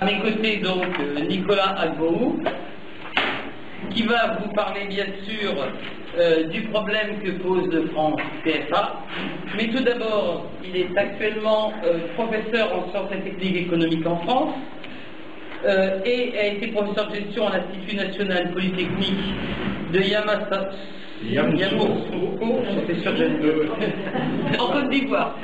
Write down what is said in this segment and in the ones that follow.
À mes côtés, donc, Nicolas Agboou, qui va vous parler, bien sûr, du problème que pose France TF1. Mais tout d'abord, il est actuellement professeur en sciences et techniques économiques en France et a été professeur de gestion à l'Institut national polytechnique de Yamoussoukro, j'étais sûr que j'allais en Côte d'Ivoire,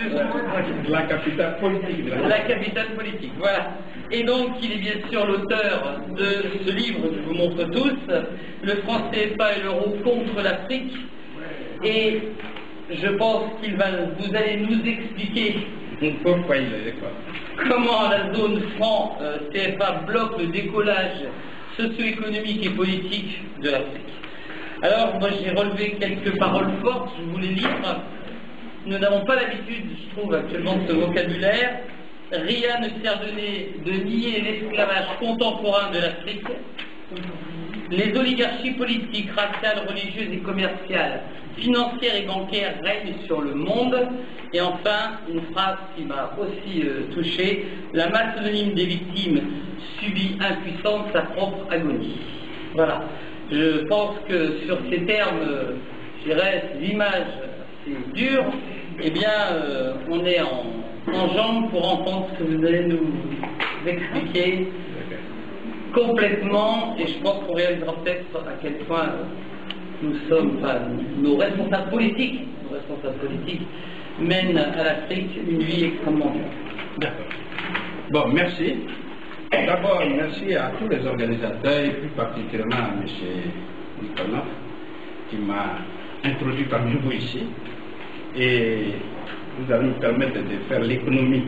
la capitale politique. La capitale politique, voilà. Et donc, il est bien sûr l'auteur de ce livre que je vous montre tous, Le France TF1 et l'euro contre l'Afrique. Et je pense vous allez nous expliquer pourquoi il est quoi. Comment la zone franc TF1 bloque le décollage socio-économique et politique de l'Afrique. Alors, moi j'ai relevé quelques paroles fortes, je vous les lire. Nous n'avons pas l'habitude, je trouve, actuellement de ce vocabulaire. Rien ne sert de nier l'esclavage contemporain de l'Afrique. Les oligarchies politiques, raciales, religieuses et commerciales, financières et bancaires règnent sur le monde. Et enfin, une phrase qui m'a aussi touché, la masse anonyme des victimes subit impuissante sa propre agonie. Voilà. Je pense que sur ces termes, je dirais, l'image, c'est dur, eh bien, on est en jambes pour entendre ce que vous allez nous expliquer complètement, et je pense qu'on réalisera peut-être à quel point nous sommes, enfin, nos responsables politiques mènent à l'Afrique une vie extrêmement dure. D'accord. Bon, merci. D'abord, merci à tous les organisateurs et plus particulièrement à M. Nicolas qui m'a introduit parmi vous ici. Et vous allez nous permettre de faire l'économie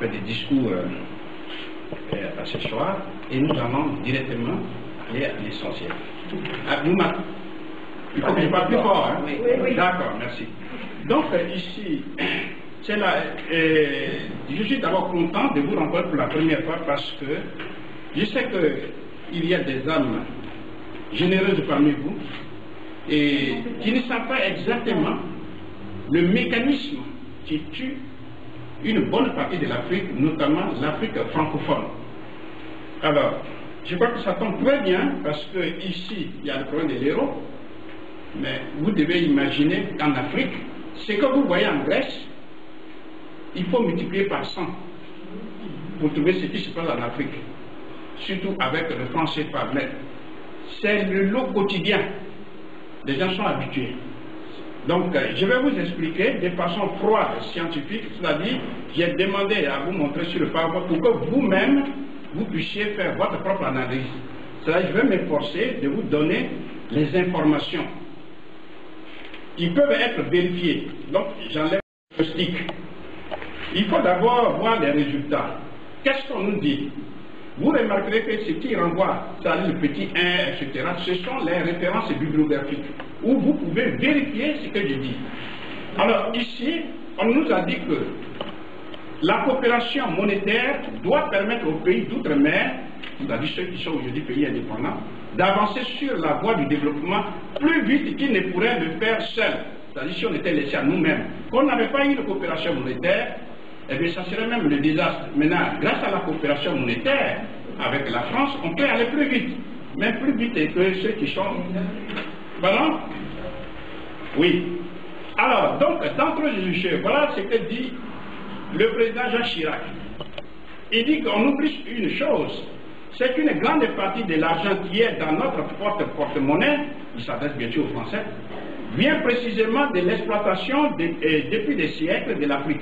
des discours à ce soir. Et nous allons directement aller à l'essentiel. Il faut que je parle plus fort. Hein? Oui. D'accord, merci. Donc, ici, c'est là, je suis d'abord content de vous rencontrer pour la première fois parce que je sais qu'il y a des âmes généreuses parmi vous et qui ne savent pas exactement le mécanisme qui tue une bonne partie de l'Afrique, notamment l'Afrique francophone. Alors, je crois que ça tombe très bien parce que ici, il y a le problème de l'euro, mais vous devez imaginer qu'en Afrique, ce que vous voyez en Grèce, il faut multiplier par 100 pour trouver ce qui se passe en Afrique, surtout avec le franc CFA. Mais c'est le lot quotidien. Les gens sont habitués. Donc, je vais vous expliquer de façon froide, scientifique, c'est-à-dire, j'ai demandé à vous montrer sur le PowerPoint pour que vous-même, vous puissiez faire votre propre analyse. C'est-à-dire, je vais m'efforcer de vous donner les informations qui peuvent être vérifiées. Donc, j'enlève le stick. Il faut d'abord voir les résultats. Qu'est-ce qu'on nous dit? Vous remarquerez que ce qui renvoie, c'est-à-dire le petit 1, etc., ce sont les références bibliographiques, où vous pouvez vérifier ce que je dis. Alors ici, on nous a dit que la coopération monétaire doit permettre aux pays d'outre-mer, c'est-à-dire ceux qui sont aujourd'hui pays indépendants, d'avancer sur la voie du développement plus vite qu'ils ne pourraient le faire seuls. C'est-à-dire si on était laissé à nous-mêmes. Qu'on n'avait pas eu de coopération monétaire, eh bien, ça serait même le désastre. Maintenant, grâce à la coopération monétaire avec la France, on peut aller plus vite. Même plus vite que ceux qui sont... Pardon? Oui. Alors, donc, d'entre les jeux, voilà ce que dit le président Jacques Chirac. Il dit qu'on oublie une chose, c'est qu'une grande partie de l'argent qui est dans notre porte-monnaie, il s'adresse bien sûr aux Français, vient précisément de l'exploitation depuis des siècles de l'Afrique.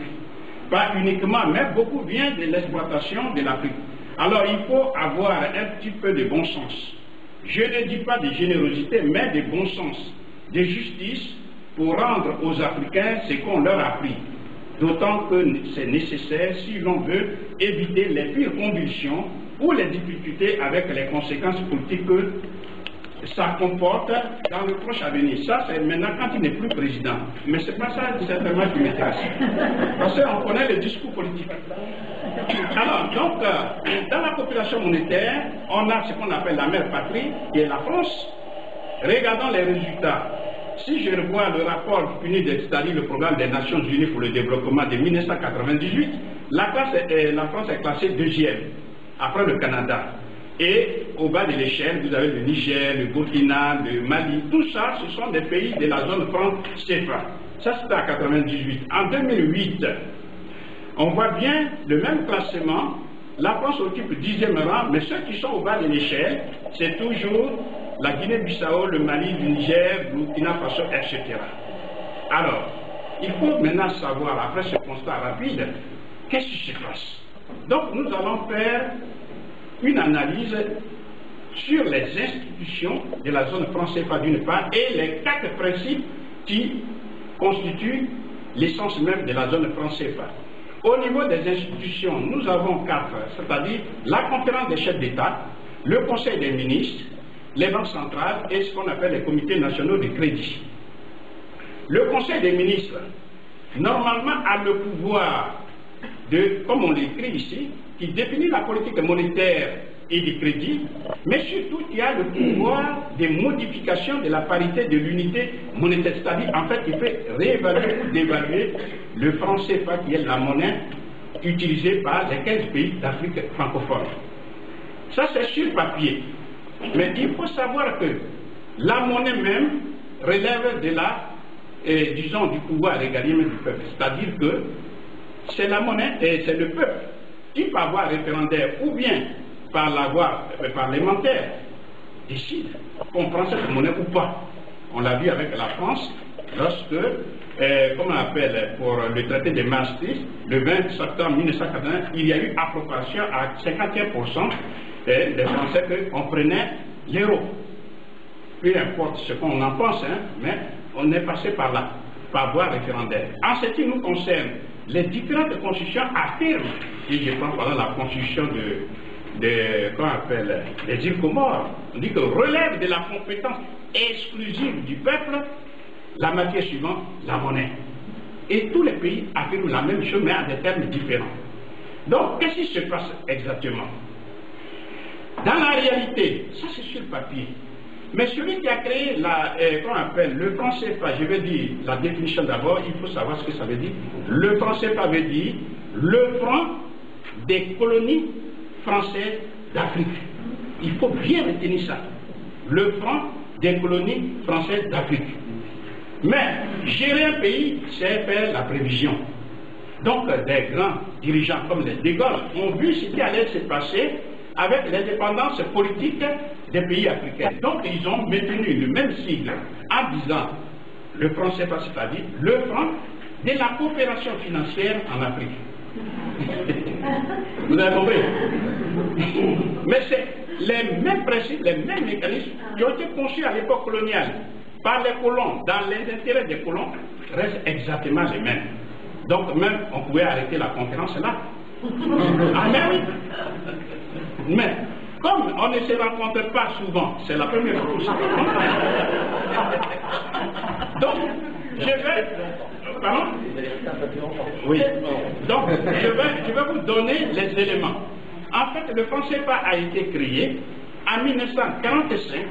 Pas uniquement, mais beaucoup vient de l'exploitation de l'Afrique. Alors il faut avoir un petit peu de bon sens. Je ne dis pas de générosité, mais de bon sens, de justice pour rendre aux Africains ce qu'on leur a pris. D'autant que c'est nécessaire si l'on veut éviter les pires convulsions ou les difficultés avec les conséquences politiques que ça comporte dans le proche avenir. Ça, c'est maintenant quand il n'est plus président. Mais ce n'est pas ça certainement qui m'intéresse. Parce qu'on connaît le discours politique. Alors, donc, dans la population monétaire, on a ce qu'on appelle la mère patrie, qui est la France. Regardons les résultats. si je revois le rapport PNUD, c'est-à-dire le programme des Nations Unies pour le développement de 1998, la France est classée deuxième, après le Canada. Et au bas de l'échelle, vous avez le Niger, le Burkina, le Mali. Tout ça, ce sont des pays de la zone franc CFA. Ça, c'était en 1998. En 2008, on voit bien le même classement. La France occupe le 10e rang, mais ceux qui sont au bas de l'échelle, c'est toujours la Guinée-Bissau, le Mali, le Niger, le Burkina Faso, etc. Alors, il faut maintenant savoir, après ce constat rapide, qu'est-ce qui se passe. Donc, nous allons faire une analyse sur les institutions de la zone franc CFA d'une part et les 4 principes qui constituent l'essence même de la zone franc CFA. Au niveau des institutions, nous avons 4, c'est-à-dire la conférence des chefs d'État, le conseil des ministres, les banques centrales et ce qu'on appelle les comités nationaux de crédit. Le conseil des ministres, normalement, a le pouvoir de, comme on l'écrit ici, qui définit la politique monétaire et du crédit, mais surtout qui a le pouvoir de modification de la parité de l'unité monétaire. C'est-à-dire, en fait, il fait réévaluer ou dévaluer le franc CFA, qui est la monnaie utilisée par les 15 pays d'Afrique francophone. Ça, c'est sur papier. Mais il faut savoir que la monnaie même relève de la, disons, du pouvoir régalien du peuple. C'est-à-dire que c'est la monnaie et c'est le peuple qui, par voie référendaire ou bien par la voie parlementaire, décide qu'on prend cette monnaie ou pas. On l'a vu avec la France lorsque, comme on appelle pour le traité de Maastricht, le 20 septembre 1980, il y a eu appropriation à 51% des Français qu'on prenait l'euro. Peu importe ce qu'on en pense, hein, mais on est passé par là, par voie référendaire. En ce qui nous concerne, les différentes constitutions affirment, si je prends par exemple la constitution qu'on appelle les îles Comores, on dit que relève de la compétence exclusive du peuple la matière suivante, la monnaie. Et tous les pays affirment la même chose, mais à des termes différents. Donc, qu'est-ce qui se passe exactement? Dans la réalité, ça c'est sur le papier. Mais celui qui a créé qu'on appelle le franc CFA, je vais dire la définition d'abord, il faut savoir ce que ça veut dire. Le franc CFA veut dire le franc des colonies françaises d'Afrique. Il faut bien retenir ça. Le franc des colonies françaises d'Afrique. Mais gérer un pays, c'est faire la prévision. Donc, des grands dirigeants comme les De Gaulle ont vu ce qui allait se passer avec l'indépendance politique des pays africains. Donc, ils ont maintenu le même sigle en disant le franc CFA, c'est-à-dire le franc de la coopération financière en Afrique. Vous avez compris? Mais c'est les mêmes principes, les mêmes mécanismes qui ont été conçus à l'époque coloniale par les colons, dans les intérêts des colons, restent exactement les mêmes. Donc, même, on pouvait arrêter la conférence là. Ah, mais oui! Mais, comme on ne se rencontre pas souvent, c'est la première fois que je me rencontre. Donc, je vais... Pardon? Oui. Donc, je vais vous donner les éléments. En fait, le franc CFA a été créé en 1945,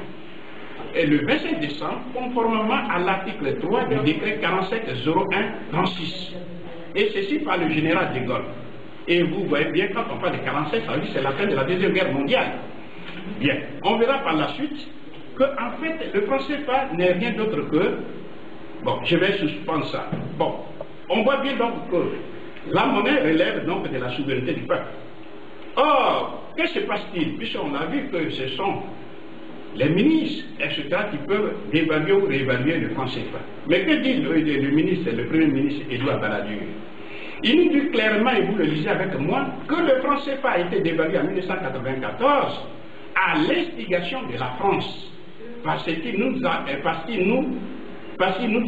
et le 25 décembre, conformément à l'article 3 du décret 47-01-36. Et ceci par le général de Gaulle. Et vous voyez bien, quand on parle de 47, ça veut dire que c'est la fin de la Deuxième Guerre mondiale. Bien, on verra par la suite que, en fait, le franc CFA n'est rien d'autre que... Bon, je vais suspendre ça. Bon, on voit bien donc que la monnaie relève donc de la souveraineté du peuple. Or, que se passe-t-il? Puisqu'on a vu que ce sont les ministres, etc., qui peuvent dévaluer ou réévaluer le franc CFA. Mais que dit le ministre, le premier ministre Édouard Balladur? Il nous dit clairement, et vous le lisez avec moi, que le franc CFA a été dévalué en 1994 à l'instigation de la France, parce qu'il nous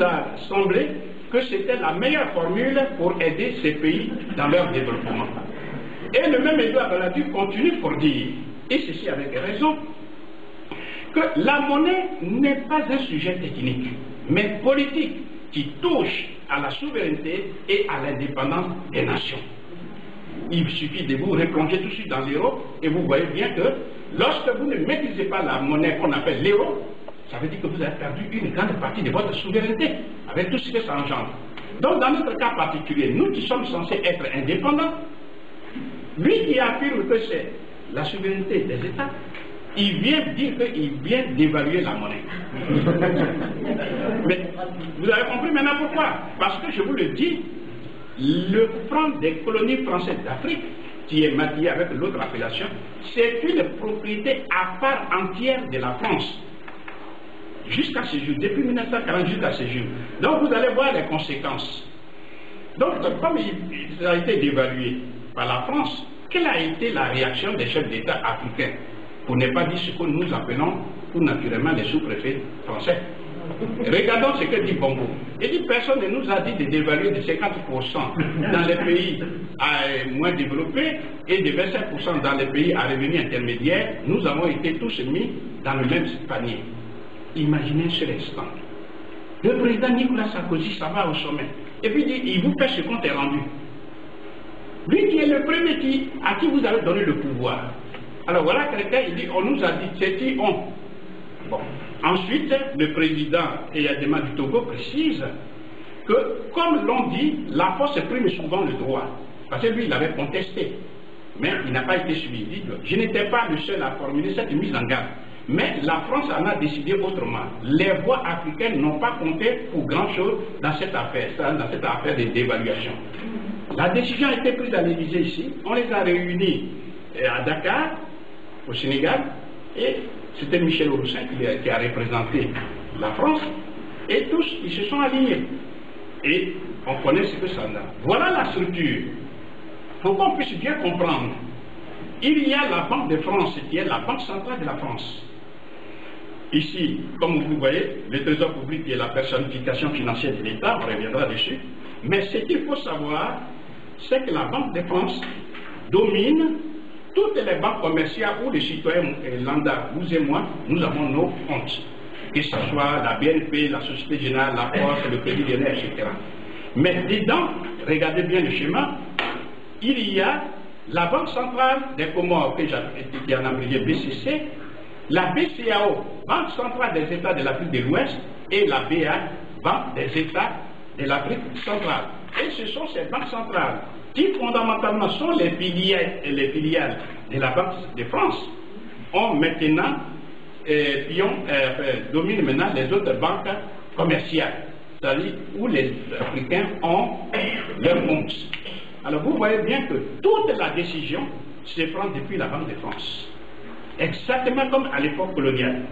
a semblé que c'était la meilleure formule pour aider ces pays dans leur développement. Et le même Édouard Balladur continue pour dire, et ceci avec raison, que la monnaie n'est pas un sujet technique, mais politique, qui touche à la souveraineté et à l'indépendance des nations. Il suffit de vous replonger tout de suite dans l'euro et vous voyez bien que lorsque vous ne maîtrisez pas la monnaie qu'on appelle l'euro, ça veut dire que vous avez perdu une grande partie de votre souveraineté, avec tout ce que ça engendre. Donc, dans notre cas particulier, nous qui sommes censés être indépendants, lui qui affirme que c'est la souveraineté des États, il vient dire qu'il vient d'évaluer la monnaie. Mais vous avez compris maintenant pourquoi? Parce que je vous le dis, le franc des colonies françaises d'Afrique, qui est maquillé avec l'autre appellation, c'est une propriété à part entière de la France. Jusqu'à ce jour, depuis 1940 jusqu'à ce jour. Donc vous allez voir les conséquences. Donc comme il a été dévalué par la France, quelle a été la réaction des chefs d'État africains? Pour ne pas dire ce que nous appelons tout naturellement les sous-préfets français. Regardons ce que dit Bongo. Il dit personne ne nous a dit de dévaluer de 50% dans les pays moins développés et de 25% dans les pays à revenus intermédiaires. Nous avons été tous mis dans le même panier. Imaginez ce instant. Le président Nicolas Sarkozy, ça va au sommet. Et puis il vous fait ce compte rendu. Lui qui est le premier à qui vous avez donné le pouvoir. Alors voilà quelqu'un, il dit, on nous a dit, c'est qui on. Bon. Ensuite, le président Eyadema du Togo précise que, comme l'on dit, la force prime souvent le droit. Parce que lui, il avait contesté. Mais il n'a pas été suivi. Je n'étais pas le seul à formuler cette mise en garde. Mais la France en a décidé autrement. Les voix africaines n'ont pas compté pour grand-chose dans cette affaire de dévaluation. La décision a été prise à l'Élysée ici. On les a réunis à Dakar, au Sénégal, et c'était Michel Aurussin qui a représenté la France, et tous, ils se sont alignés. Et on connaît ce que ça donne. Voilà la structure. Pour qu'on puisse bien comprendre, il y a la Banque de France, qui est la Banque centrale de la France. Ici, comme vous voyez, le Trésor public qui est la personnification financière de l'État, on reviendra dessus. Mais ce qu'il faut savoir, c'est que la Banque de France domine toutes les banques commerciales où les citoyens lambda, vous et moi, nous avons nos comptes. Que ce soit la BNP, la Société Générale, la Poste, le Crédit Lyonnais, etc. Mais dedans, regardez bien le schéma, il y a la Banque centrale des Comores, qui est en abrégé BCC, la BCAO, Banque centrale des États de l'Afrique de l'Ouest, et la BA, Banque des États de l'Afrique centrale. Et ce sont ces banques centrales qui fondamentalement sont les filiales de la Banque de France, ont maintenant, dominent maintenant les autres banques commerciales, c'est-à-dire où les Africains ont leurs comptes. Alors vous voyez bien que toute la décision se prend depuis la Banque de France, exactement comme à l'époque coloniale.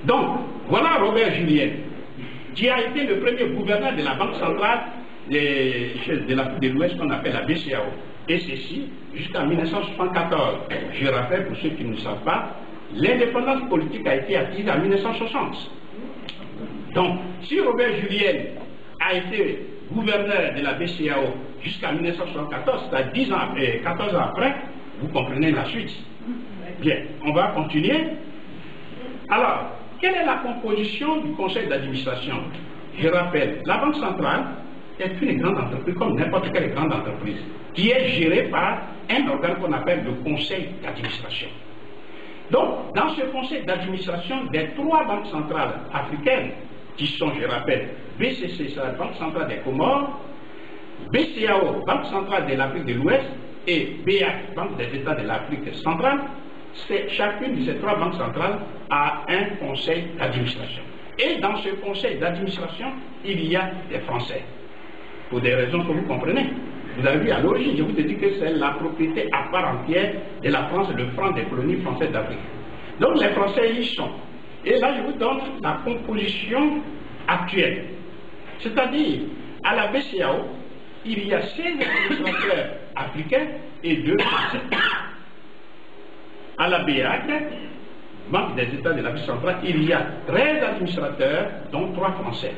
Donc, voilà Robert Julien, qui a été le premier gouverneur de la Banque centrale de l'Afrique de l'Ouest qu'on appelle la BCAO. Et ceci jusqu'en 1974. Je rappelle pour ceux qui ne savent pas, l'indépendance politique a été acquise en 1960. Donc, si Robert Julien a été gouverneur de la BCAO jusqu'en 1974, c'est-à-dire 14 ans après, vous comprenez la suite. Bien, on va continuer. Alors, quelle est la composition du conseil d'administration? Je rappelle, la Banque centrale est une grande entreprise, comme n'importe quelle grande entreprise, qui est gérée par un organe qu'on appelle le conseil d'administration. Donc, dans ce conseil d'administration des 3 banques centrales africaines, qui sont, je rappelle, BCC, c'est la Banque centrale des Comores, BCAO, Banque centrale de l'Afrique de l'Ouest, et BAC, Banque des États de l'Afrique centrale, chacune de ces 3 banques centrales a un conseil d'administration. Et dans ce conseil d'administration, il y a des Français. Pour des raisons que vous comprenez. Vous avez vu à l'origine, je vous ai dit que c'est la propriété à part entière de la France, le franc des colonies françaises d'Afrique. Donc les Français y sont. Et là, je vous donne la composition actuelle. C'est-à-dire, à la BCAO, il y a 16 administrateurs africains et 2 Français. À la BAC, Banque des États de l'Afrique centrale, il y a 13 administrateurs, dont 3 Français.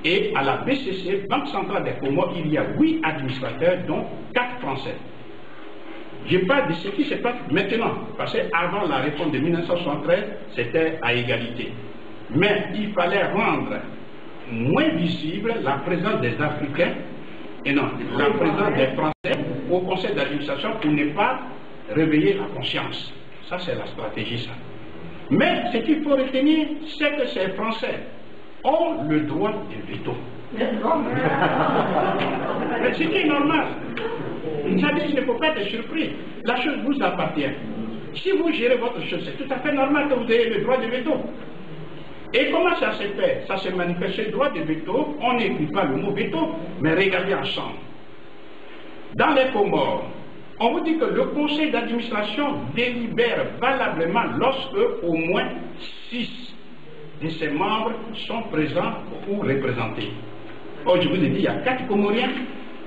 Et à la BCC, Banque centrale des Comores, il y a 8 administrateurs, dont 4 Français. Je parle de ce qui se passe maintenant, parce qu'avant la réforme de 1973, c'était à égalité. Mais il fallait rendre moins visible la présence des Africains, et non, la présence des Français au conseil d'administration pour ne pas réveiller la conscience. Ça, c'est la stratégie, ça. Mais ce qu'il faut retenir, c'est que ces Français ont le droit de veto. Mais c'est qui est normal. Ça dit, il ne faut pas être surpris. La chose vous appartient. Si vous gérez votre chose, c'est tout à fait normal que vous ayez le droit de veto. Et comment ça se fait? Ça se manifeste. Ce droit de veto, on n'écrit pas le mot veto, mais regardez ensemble. Dans les Comores, on vous dit que le conseil d'administration délibère valablement lorsque au moins 6 de ses membres sont présents ou représentés. Or, je vous ai dit, il y a 4 Comoriens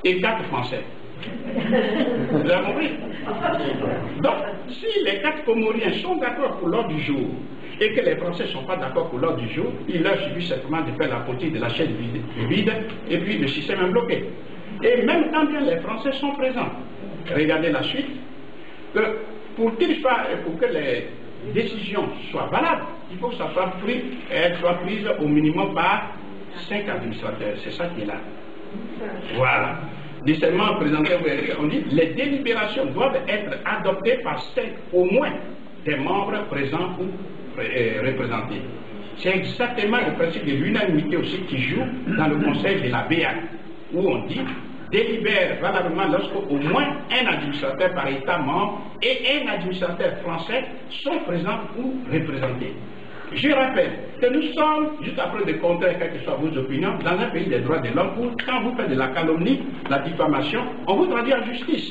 et 4 Français. Vous avez compris? Donc, si les 4 Comoriens sont d'accord pour l'ordre du jour et que les Français ne sont pas d'accord pour l'ordre du jour, il leur suffit simplement de faire la politique de la chaise vide et puis le système est bloqué. Et même quand bien les Français sont présents, regardez la suite, que pour que les décisions soient valables, il faut que ça soit pris, elles soient prises au minimum par 5 administrateurs. C'est ça qui est là. Voilà. Décemment présenté, on dit les délibérations doivent être adoptées par 5 au moins des membres présents ou représentés. C'est exactement le principe de l'unanimité aussi qui joue dans le conseil de la BA, où on dit délibère valablement lorsque au moins un administrateur par État membre et un administrateur français sont présents ou représentés. Je rappelle que nous sommes, juste après de contrer quelles que soient vos opinions, dans un pays des droits de l'homme où, quand vous faites de la calomnie, la diffamation, on vous traduit en justice.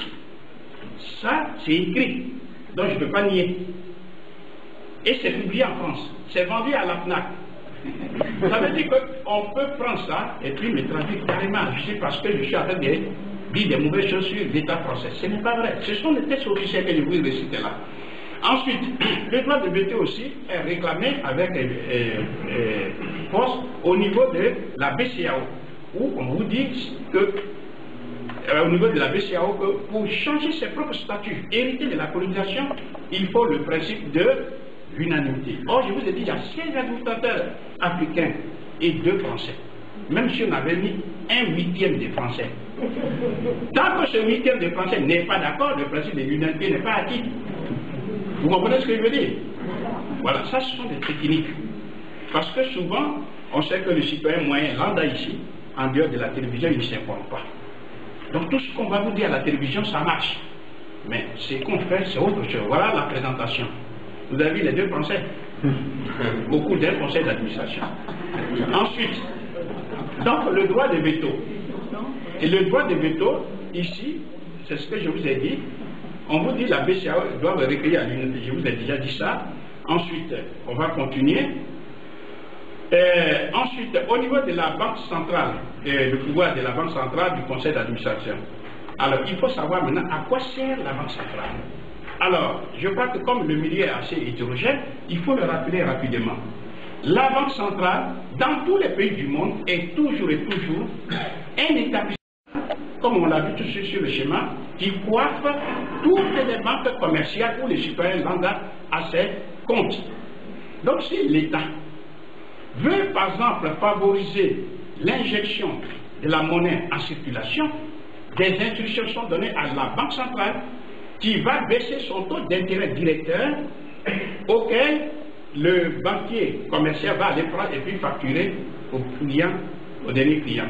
Ça, c'est écrit. Donc je ne peux pas nier. Et c'est publié en France. C'est vendu à la FNAC. Ça veut dire qu'on peut prendre ça et puis me traduire carrément. Je sais parce que je suis en train de dire des mauvaises choses sur l'État français. Ce n'est pas vrai. Ce sont les textes officiels que je vous récite là. Ensuite, le droit de veto aussi est réclamé avec force au niveau de la BCEAO, où on vous dit que, au niveau de la BCEAO, que pour changer ses propres statuts, hériter de la colonisation, il faut le principe de l'unanimité. Or, je vous ai dit, il y a 16 administrateurs africains et 2 Français. Même si on avait mis 1/8 des Français. Tant que ce 1/8 des Français n'est pas d'accord, le principe de l'unanimité n'est pas acquis. Vous comprenez ce que je veux dire? Voilà, ça ce sont des techniques. Parce que souvent, on sait que le citoyen moyen lambda ici, en dehors de la télévision, il ne s'informe pas. Donc tout ce qu'on va vous dire à la télévision, ça marche. Mais ce qu'on fait, c'est autre chose. Voilà la présentation. Vous avez vu les 2 Français. Beaucoup d'un conseil d'administration. Ensuite, donc le droit de veto. Et le droit de veto, ici, c'est ce que je vous ai dit. On vous dit la BCEAO doit recueillir à l'unité. Je vous ai déjà dit ça. Ensuite, on va continuer. Ensuite, au niveau de la Banque centrale, le pouvoir de la Banque centrale du conseil d'administration. Alors, il faut savoir maintenant à quoi sert la Banque centrale. Alors, je crois que comme le milieu est assez hétérogène, il faut le rappeler rapidement. La Banque centrale, dans tous les pays du monde, est toujours un établissement, comme on l'a vu tout de suite sur le schéma, qui coiffe toutes les banques commerciales où les citoyens lambda à ses comptes. Donc si l'État veut par exemple favoriser l'injection de la monnaie en circulation, des instructions sont données à la Banque centrale qui va baisser son taux d'intérêt directeur auquel le banquier commercial va aller prendre et puis facturer au client, au dernier client.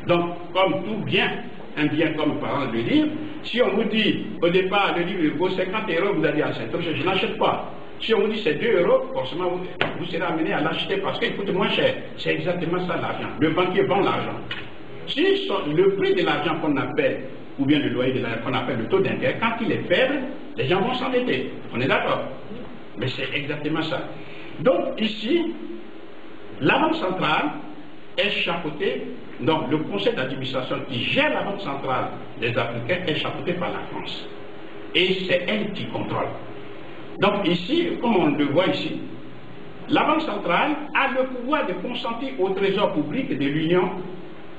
Donc comme tout bien, un bien comme par exemple le livre, si on vous dit au départ le livre vaut 50 €, vous allez dire je n'achète pas. Si on vous dit c'est 2 €, forcément vous serez amené à l'acheter parce qu'il coûte moins cher. C'est exactement ça l'argent. Le banquier vend l'argent. Si le prix de l'argent qu'on appelle, ou bien le loyer de l'argent qu'on appelle le taux d'intérêt, quand il est faible, les gens vont s'endetter. On est d'accord? Mais c'est exactement ça. Donc ici, la Banque centrale est chapeautée. Donc, le conseil d'administration qui gère la Banque centrale des Africains est chapeauté par la France. Et c'est elle qui contrôle. Donc, ici, comme on le voit ici, la Banque centrale a le pouvoir de consentir au trésor public de l'Union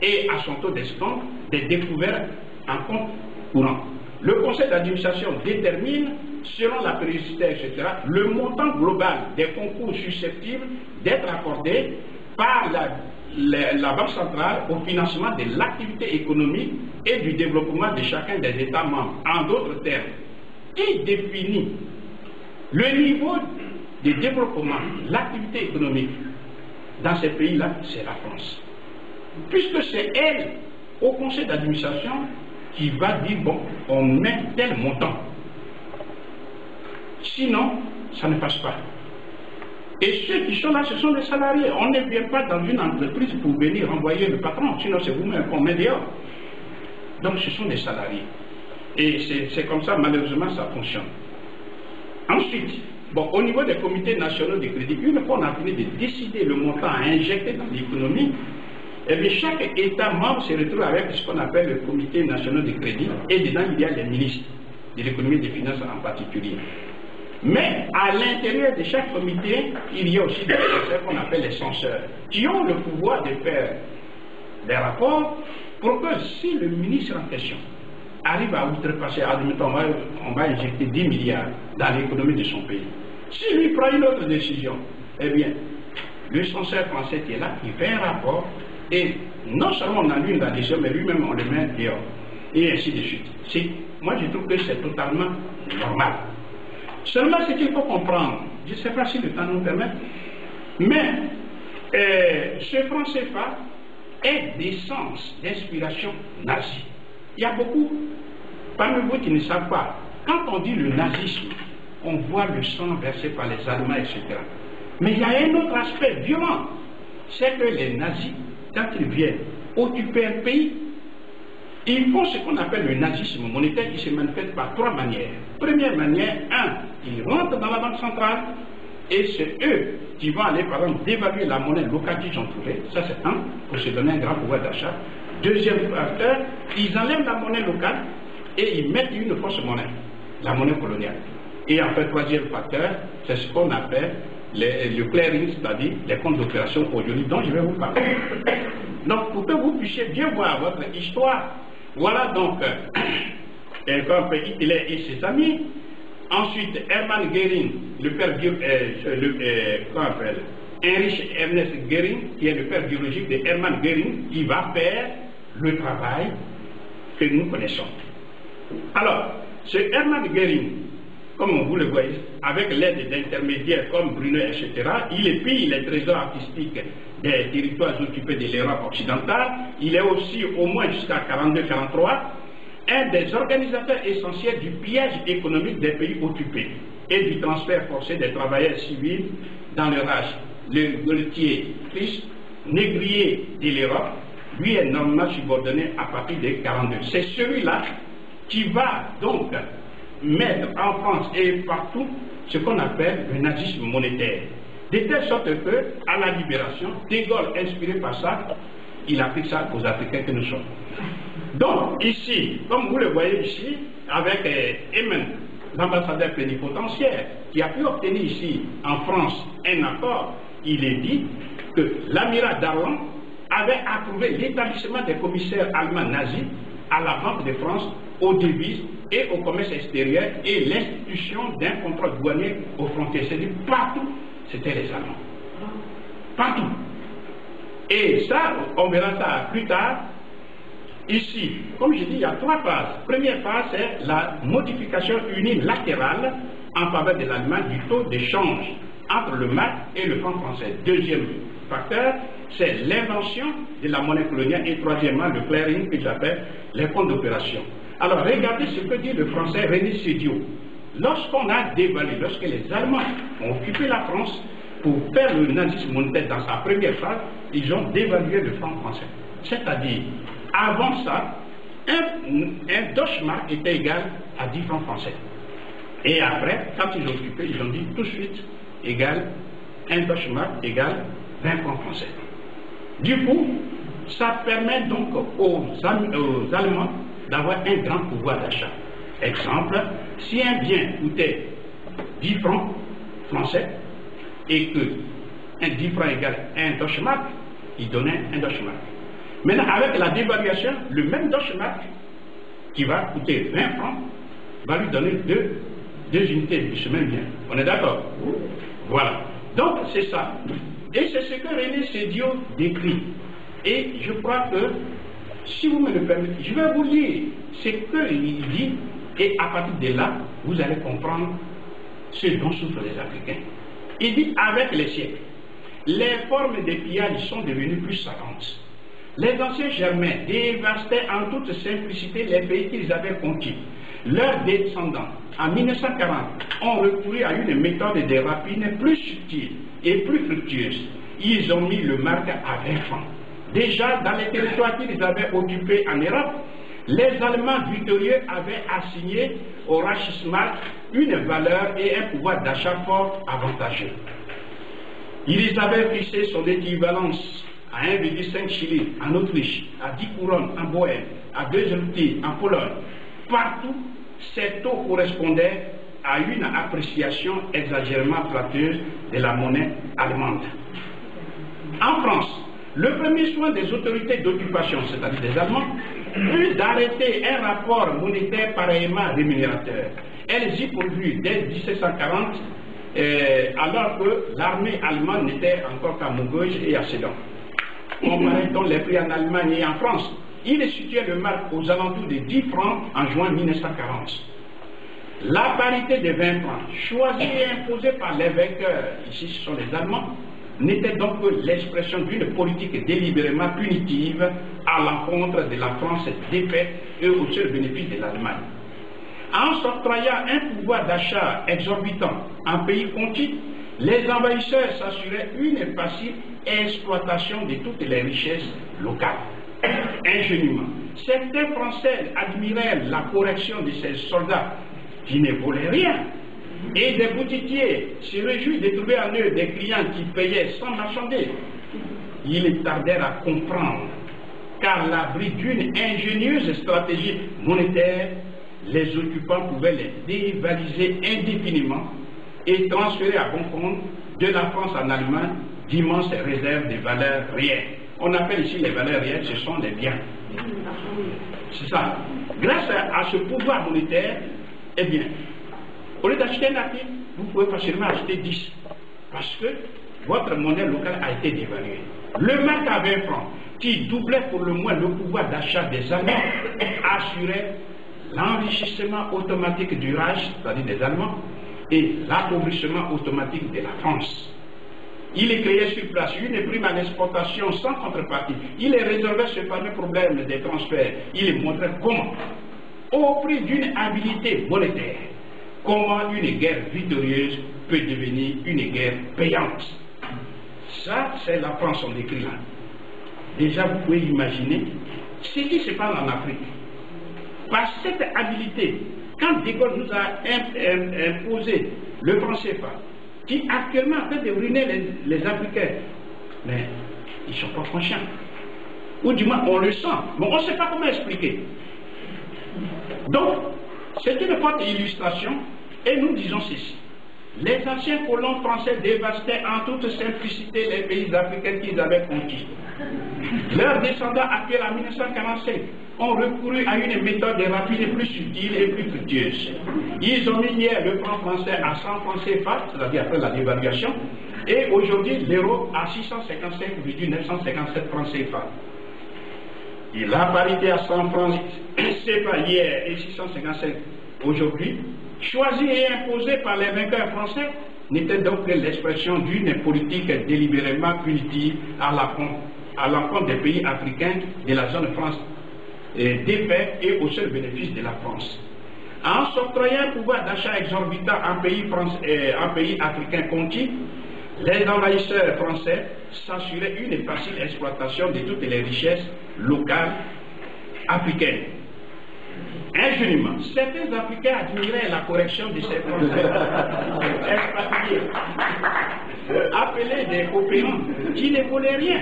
et à son taux d'escompte des découvertes en compte courant. Le conseil d'administration détermine, selon la périodicité, etc., le montant global des concours susceptibles d'être accordés par la Banque centrale au financement de l'activité économique et du développement de chacun des États membres. En d'autres termes, il définit le niveau de développement, l'activité économique dans ces pays-là, c'est la France. Puisque c'est elle, au conseil d'administration, qui va dire, bon, on met tel montant. Sinon, ça ne passe pas. Et ceux qui sont là, ce sont les salariés. On ne vient pas dans une entreprise pour venir envoyer le patron, sinon c'est vous-même qu'on met dehors. Donc ce sont des salariés. Et c'est comme ça, malheureusement, ça fonctionne. Ensuite, bon, au niveau des comités nationaux de crédit, une fois on a fini de décider le montant à injecter dans l'économie, eh bien, chaque État membre se retrouve avec ce qu'on appelle le comité national de crédit, et dedans il y a les ministres de l'économie et des finances en particulier. Mais à l'intérieur de chaque comité, il y a aussi des personnes qu'on appelle les censeurs, qui ont le pouvoir de faire des rapports pour que si le ministre en question arrive à outrepasser, admettons, on va injecter 10 milliards dans l'économie de son pays. Si lui prend une autre décision, eh bien, le censeur français qui est là, il fait un rapport, et non seulement on annule la décision, mais lui-même on le met dehors, et ainsi de suite. Moi je trouve que c'est totalement normal. Seulement ce qu'il faut comprendre, je ne sais pas si le temps nous permet, mais ce franc CFA est d'essence, d'inspiration nazie. Il y a beaucoup parmi vous qui ne savent pas. Quand on dit le nazisme, on voit le sang versé par les Allemands, etc. Mais il y a un autre aspect violent, c'est que les nazis, quand ils viennent occuper un pays, ils font ce qu'on appelle le nazisme monétaire qui se manifeste par trois manières. Première manière, ils rentrent dans la banque centrale et c'est eux qui vont aller, par exemple, dévaluer la monnaie locale qu'ils ont trouvée. Ça, c'est pour se donner un grand pouvoir d'achat. Deuxième facteur, ils enlèvent la monnaie locale et ils mettent une fausse monnaie, la monnaie coloniale. Et enfin, troisième facteur, c'est ce qu'on appelle le clearing, c'est-à-dire les comptes d'opération aujourd'hui dont je vais vous parler. Donc, pour que vous puissiez bien voir votre histoire, voilà donc Hitler et ses amis. Ensuite, Hermann Göring, le père Heinrich Ernest Göring, qui est le père biologique de Hermann Göring, qui va faire le travail que nous connaissons. Alors, ce Hermann Göring, comme vous le voyez, avec l'aide d'intermédiaires comme Brunner, etc., il épille les trésors artistiques des territoires occupés de l'Europe occidentale. Il est aussi, au moins jusqu'à 42-43, un des organisateurs essentiels du pillage économique des pays occupés et du transfert forcé des travailleurs civils dans leur âge. Le grutier Christ, négrier de l'Europe, lui est normalement subordonné à partir de 42. C'est celui-là qui va donc mettre en France et partout ce qu'on appelle le nazisme monétaire. De telle sorte que, à la libération, De Gaulle, inspiré par ça, il applique ça aux Africains que nous sommes. Donc, ici, comme vous le voyez ici, avec Emen, l'ambassadeur plénipotentiaire, qui a pu obtenir ici, en France, un accord, il est dit que l'amiral Darlan avait approuvé l'établissement des commissaires allemands nazis à la Banque de France, aux devises et au commerce extérieur et l'institution d'un contrôle douanier aux frontières. C'est-à-dire partout, c'était les Allemands. Partout. Et ça, on verra ça plus tard. Ici, comme je dis, il y a trois phases. Première phase, c'est la modification unilatérale en faveur de l'Allemagne du taux d'échange entre le mark et le franc français. Deuxième facteur, c'est l'invention de la monnaie coloniale et troisièmement, le clearing que j'appelle les comptes d'opération. Alors, regardez ce que dit le français René Sédio. Lorsqu'on a dévalué, lorsque les Allemands ont occupé la France pour faire le nazisme monétaire dans sa première phase, ils ont dévalué le franc français. C'est-à-dire, avant ça, un Deutschmark était égal à 10 francs français. Et après, quand ils ont occupé, ils ont dit tout de suite égal, un Deutschmark égal 20 francs français. Du coup, ça permet donc aux Allemands d'avoir un grand pouvoir d'achat. Exemple, si un bien coûtait 10 francs français et que un 10 francs égale un Deutschmark, il donnait un Deutschmark. Maintenant, avec la dévaluation, le même Deutschmark qui va coûter 20 francs va lui donner deux unités de ce même bien. On est d'accord? Voilà. Donc, c'est ça. Et c'est ce que René Sédio décrit. Et je crois que, si vous me le permettez, je vais vous lire ce qu'il dit, et à partir de là, vous allez comprendre ce dont souffrent les Africains. Il dit avec les siècles, les formes des pillages sont devenues plus savantes. Les anciens Germains dévastaient en toute simplicité les pays qu'ils avaient conquis. Leurs descendants, en 1940, ont recouru à une méthode de rapine plus subtile et plus fructueuse. Ils ont mis le marque à 20 francs. Déjà, dans les territoires qu'ils avaient occupés en Europe, les Allemands victorieux avaient assigné au Reichsmark une valeur et un pouvoir d'achat fort avantageux. Ils avaient fixé son équivalence à 1,5 shilling en Autriche, à 10 couronnes en Bohême, à 2 zloty en Pologne. Partout, ces taux correspondaient à une appréciation exagérément flatteuse de la monnaie allemande. En France, le premier soin des autorités d'occupation, c'est-à-dire des Allemands, fut d'arrêter un rapport monétaire pareillement rémunérateur. Elles y pourvues dès 1740, alors que l'armée allemande n'était encore qu'à Maubeuge et à Sedan. Comparé donc les prix en Allemagne et en France, il est situé le marque aux alentours de 10 francs en juin 1940. La parité de 20 francs, choisie et imposée par les vainqueurs, ici ce sont les Allemands, n'était donc que l'expression d'une politique délibérément punitive à l'encontre de la France défaite et au seul bénéfice de l'Allemagne. En s'octroyant un pouvoir d'achat exorbitant en pays conquis, les envahisseurs s'assuraient une facile exploitation de toutes les richesses locales. Ingénument, certains Français admiraient la correction de ces soldats qui ne volaient rien, et des boutiquiers se réjouissent de trouver en eux des clients qui payaient sans marchander. Ils tardèrent à comprendre qu'à l'abri d'une ingénieuse stratégie monétaire, les occupants pouvaient les dévaliser indéfiniment et transférer à bon compte de la France en Allemagne d'immenses réserves de valeurs réelles. On appelle ici les valeurs réelles, ce sont les biens. C'est ça. Grâce à ce pouvoir monétaire, eh bien, au lieu d'acheter un article, vous pouvez facilement acheter 10. Parce que votre monnaie locale a été dévaluée. Le marque à 20 francs, qui doublait pour le moins le pouvoir d'achat des Allemands, assurait l'enrichissement automatique du Reich, c'est-à-dire des Allemands, et l'appauvrissement automatique de la France. Il est créé sur place une prime à l'exportation sans contrepartie. Il est résolvé ce fameux problème des transferts. Il est montré comment, au prix d'une habilité monétaire, comment une guerre victorieuse peut devenir une guerre payante. Ça, c'est la France, on décrit là. Déjà, vous pouvez imaginer ce qui se passe en Afrique. Par cette habilité, quand De Gaulle nous a imposé le franc CFA, qui actuellement a fait de ruiner les Africains, mais ils ne sont pas conscients. Ou du moins, on le sent, mais on ne sait pas comment expliquer. Donc, c'est une forte illustration, et nous disons ceci. Les anciens colons français dévastaient en toute simplicité les pays africains qu'ils avaient conquis. Leurs descendants actuels en 1945 ont recouru à une méthode de rapide plus subtile et plus fructueuse. Ils ont mis hier le franc français à 100 francs CFA, c'est-à-dire après la dévaluation, et aujourd'hui l'euro à 655,957 francs CFA. Et la parité à 100 francs CFA hier et 655 aujourd'hui, choisie et imposée par les vainqueurs français, n'était donc que l'expression d'une politique délibérément punitive à l'encontre des pays africains de la zone France défaite et au seul bénéfice de la France. En s'octroyant un pouvoir d'achat exorbitant en pays africains conquis, les envahisseurs français s'assuraient une facile exploitation de toutes les richesses locales africaines. Ingénument, certains Africains admiraient la correction de ces Français expatriés, appelés des coopérants, qui ne volaient rien.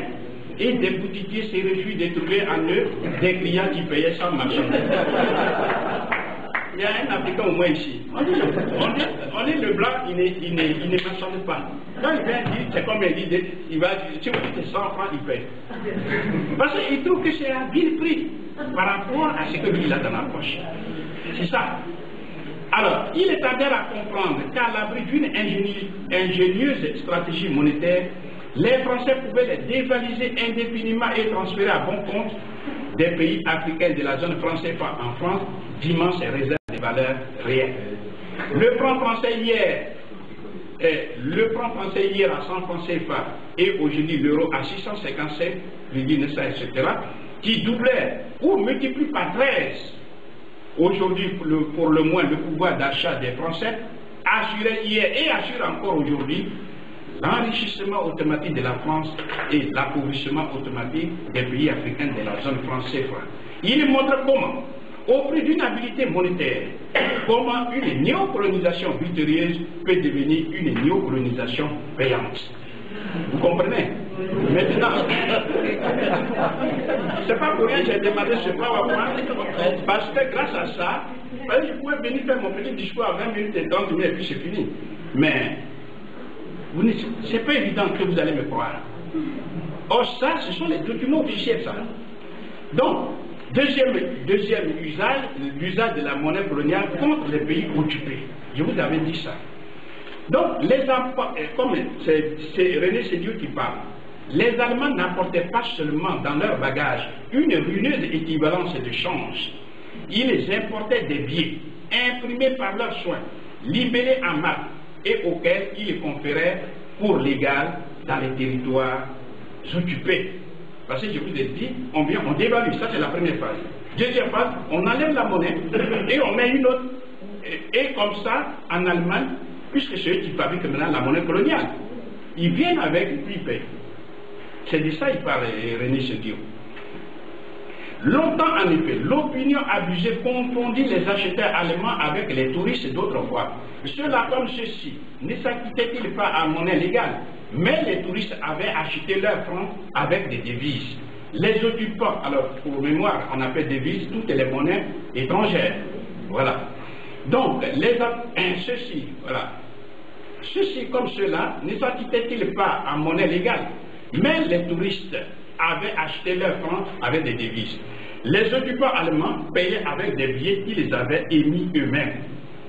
Et des boutiquiers se réjouissent de trouver en eux des clients qui payaient sans marchander. Il y a un Africain au moins ici. On dit le blanc, il ne marchande pas. Quand il vient dire, c'est comme il va dire, si vous dites 100 francs, il paye. Parce qu'il trouve que c'est un vil prix par rapport à ce que lui il a dans la poche. C'est ça. Alors, il est tardé à comprendre qu'à l'abri d'une ingénieuse stratégie monétaire, les Français pouvaient les dévaliser indéfiniment et transférer à bon compte des pays africains de la zone française en France d'immenses réserves de valeurs réelles. Le franc français hier le franc français hier à 100 francs CFA et aujourd'hui l'euro à 657,9, etc., qui doublait ou multiplie par 13 aujourd'hui pour le moins le pouvoir d'achat des Français, assurait hier et assure encore aujourd'hui l'enrichissement automatique de la France et l'appauvrissement automatique des pays africains de la zone franc CFA. Il montre comment, au prix d'une habilité monétaire, comment une néocolonisation victorieuse peut devenir une néocolonisation payante. Vous comprenez? Maintenant, c'est pas pour rien que j'ai demandé ce PowerPoint, parce que grâce à ça, je pouvais venir faire mon petit discours à 20 minutes et 30 minutes et puis c'est fini. Mais c'est pas évident que vous allez me croire. Or ça, ce sont les documents officiels, ça. Donc, deuxième usage, l'usage de la monnaie coloniale contre les pays occupés. Je vous avais dit ça. Donc, les enfants, comme c'est René Sédiou qui parle, les Allemands n'apportaient pas seulement dans leur bagage une ruineuse équivalence de change. Ils importaient des billets imprimés par leurs soins, libellés en marque et auxquels ils conféraient pour légal dans les territoires occupés. Parce que je vous ai dit, on dévalue, ça c'est la première phase. Deuxième phase, on enlève la monnaie et on met une autre. Et comme ça, en Allemagne, puisque c'est eux qui fabriquent maintenant la monnaie coloniale, ils viennent avec et puis ils payent. C'est de ça qu'il parle René Sédiou. Longtemps, en effet, l'opinion abusée confondit les acheteurs allemands avec les touristes d'autrefois. Ceux-là, comme ceux-ci, ne s'acquittaient-ils pas en monnaie légale, mais les touristes avaient acheté leurs francs avec des devises. Les occupants, alors pour mémoire, on appelle devises toutes les monnaies étrangères. Voilà. Donc, ceux-ci, voilà. Ceux-ci, comme ceux-là, ne s'acquittaient-ils pas en monnaie légale, mais les touristes avaient acheté leurs francs avec des devises. Les occupants allemands payaient avec des billets qu'ils avaient émis eux-mêmes,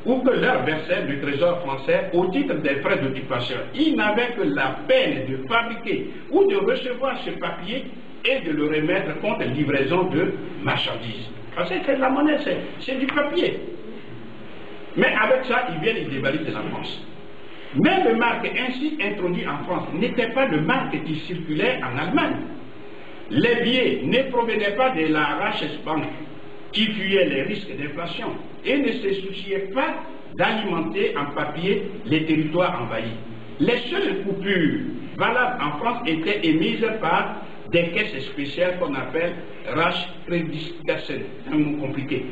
ou que leur versait du trésor français au titre des frais d'occupation. Ils n'avaient que la peine de fabriquer ou de recevoir ce papier et de le remettre contre livraison de marchandises. Parce que c'est de la monnaie, c'est du papier. Mais avec ça, ils viennent et dévaluent de la France. Mais le marque ainsi introduit en France n'était pas le marque qui circulait en Allemagne. Les billets ne provenaient pas de la Reichsbank qui fuyait les risques d'inflation et ne se souciait pas d'alimenter en papier les territoires envahis. Les seules coupures valables en France étaient émises par des caisses spéciales qu'on appelle Reichskreditkassen, c'est un mot compliqué.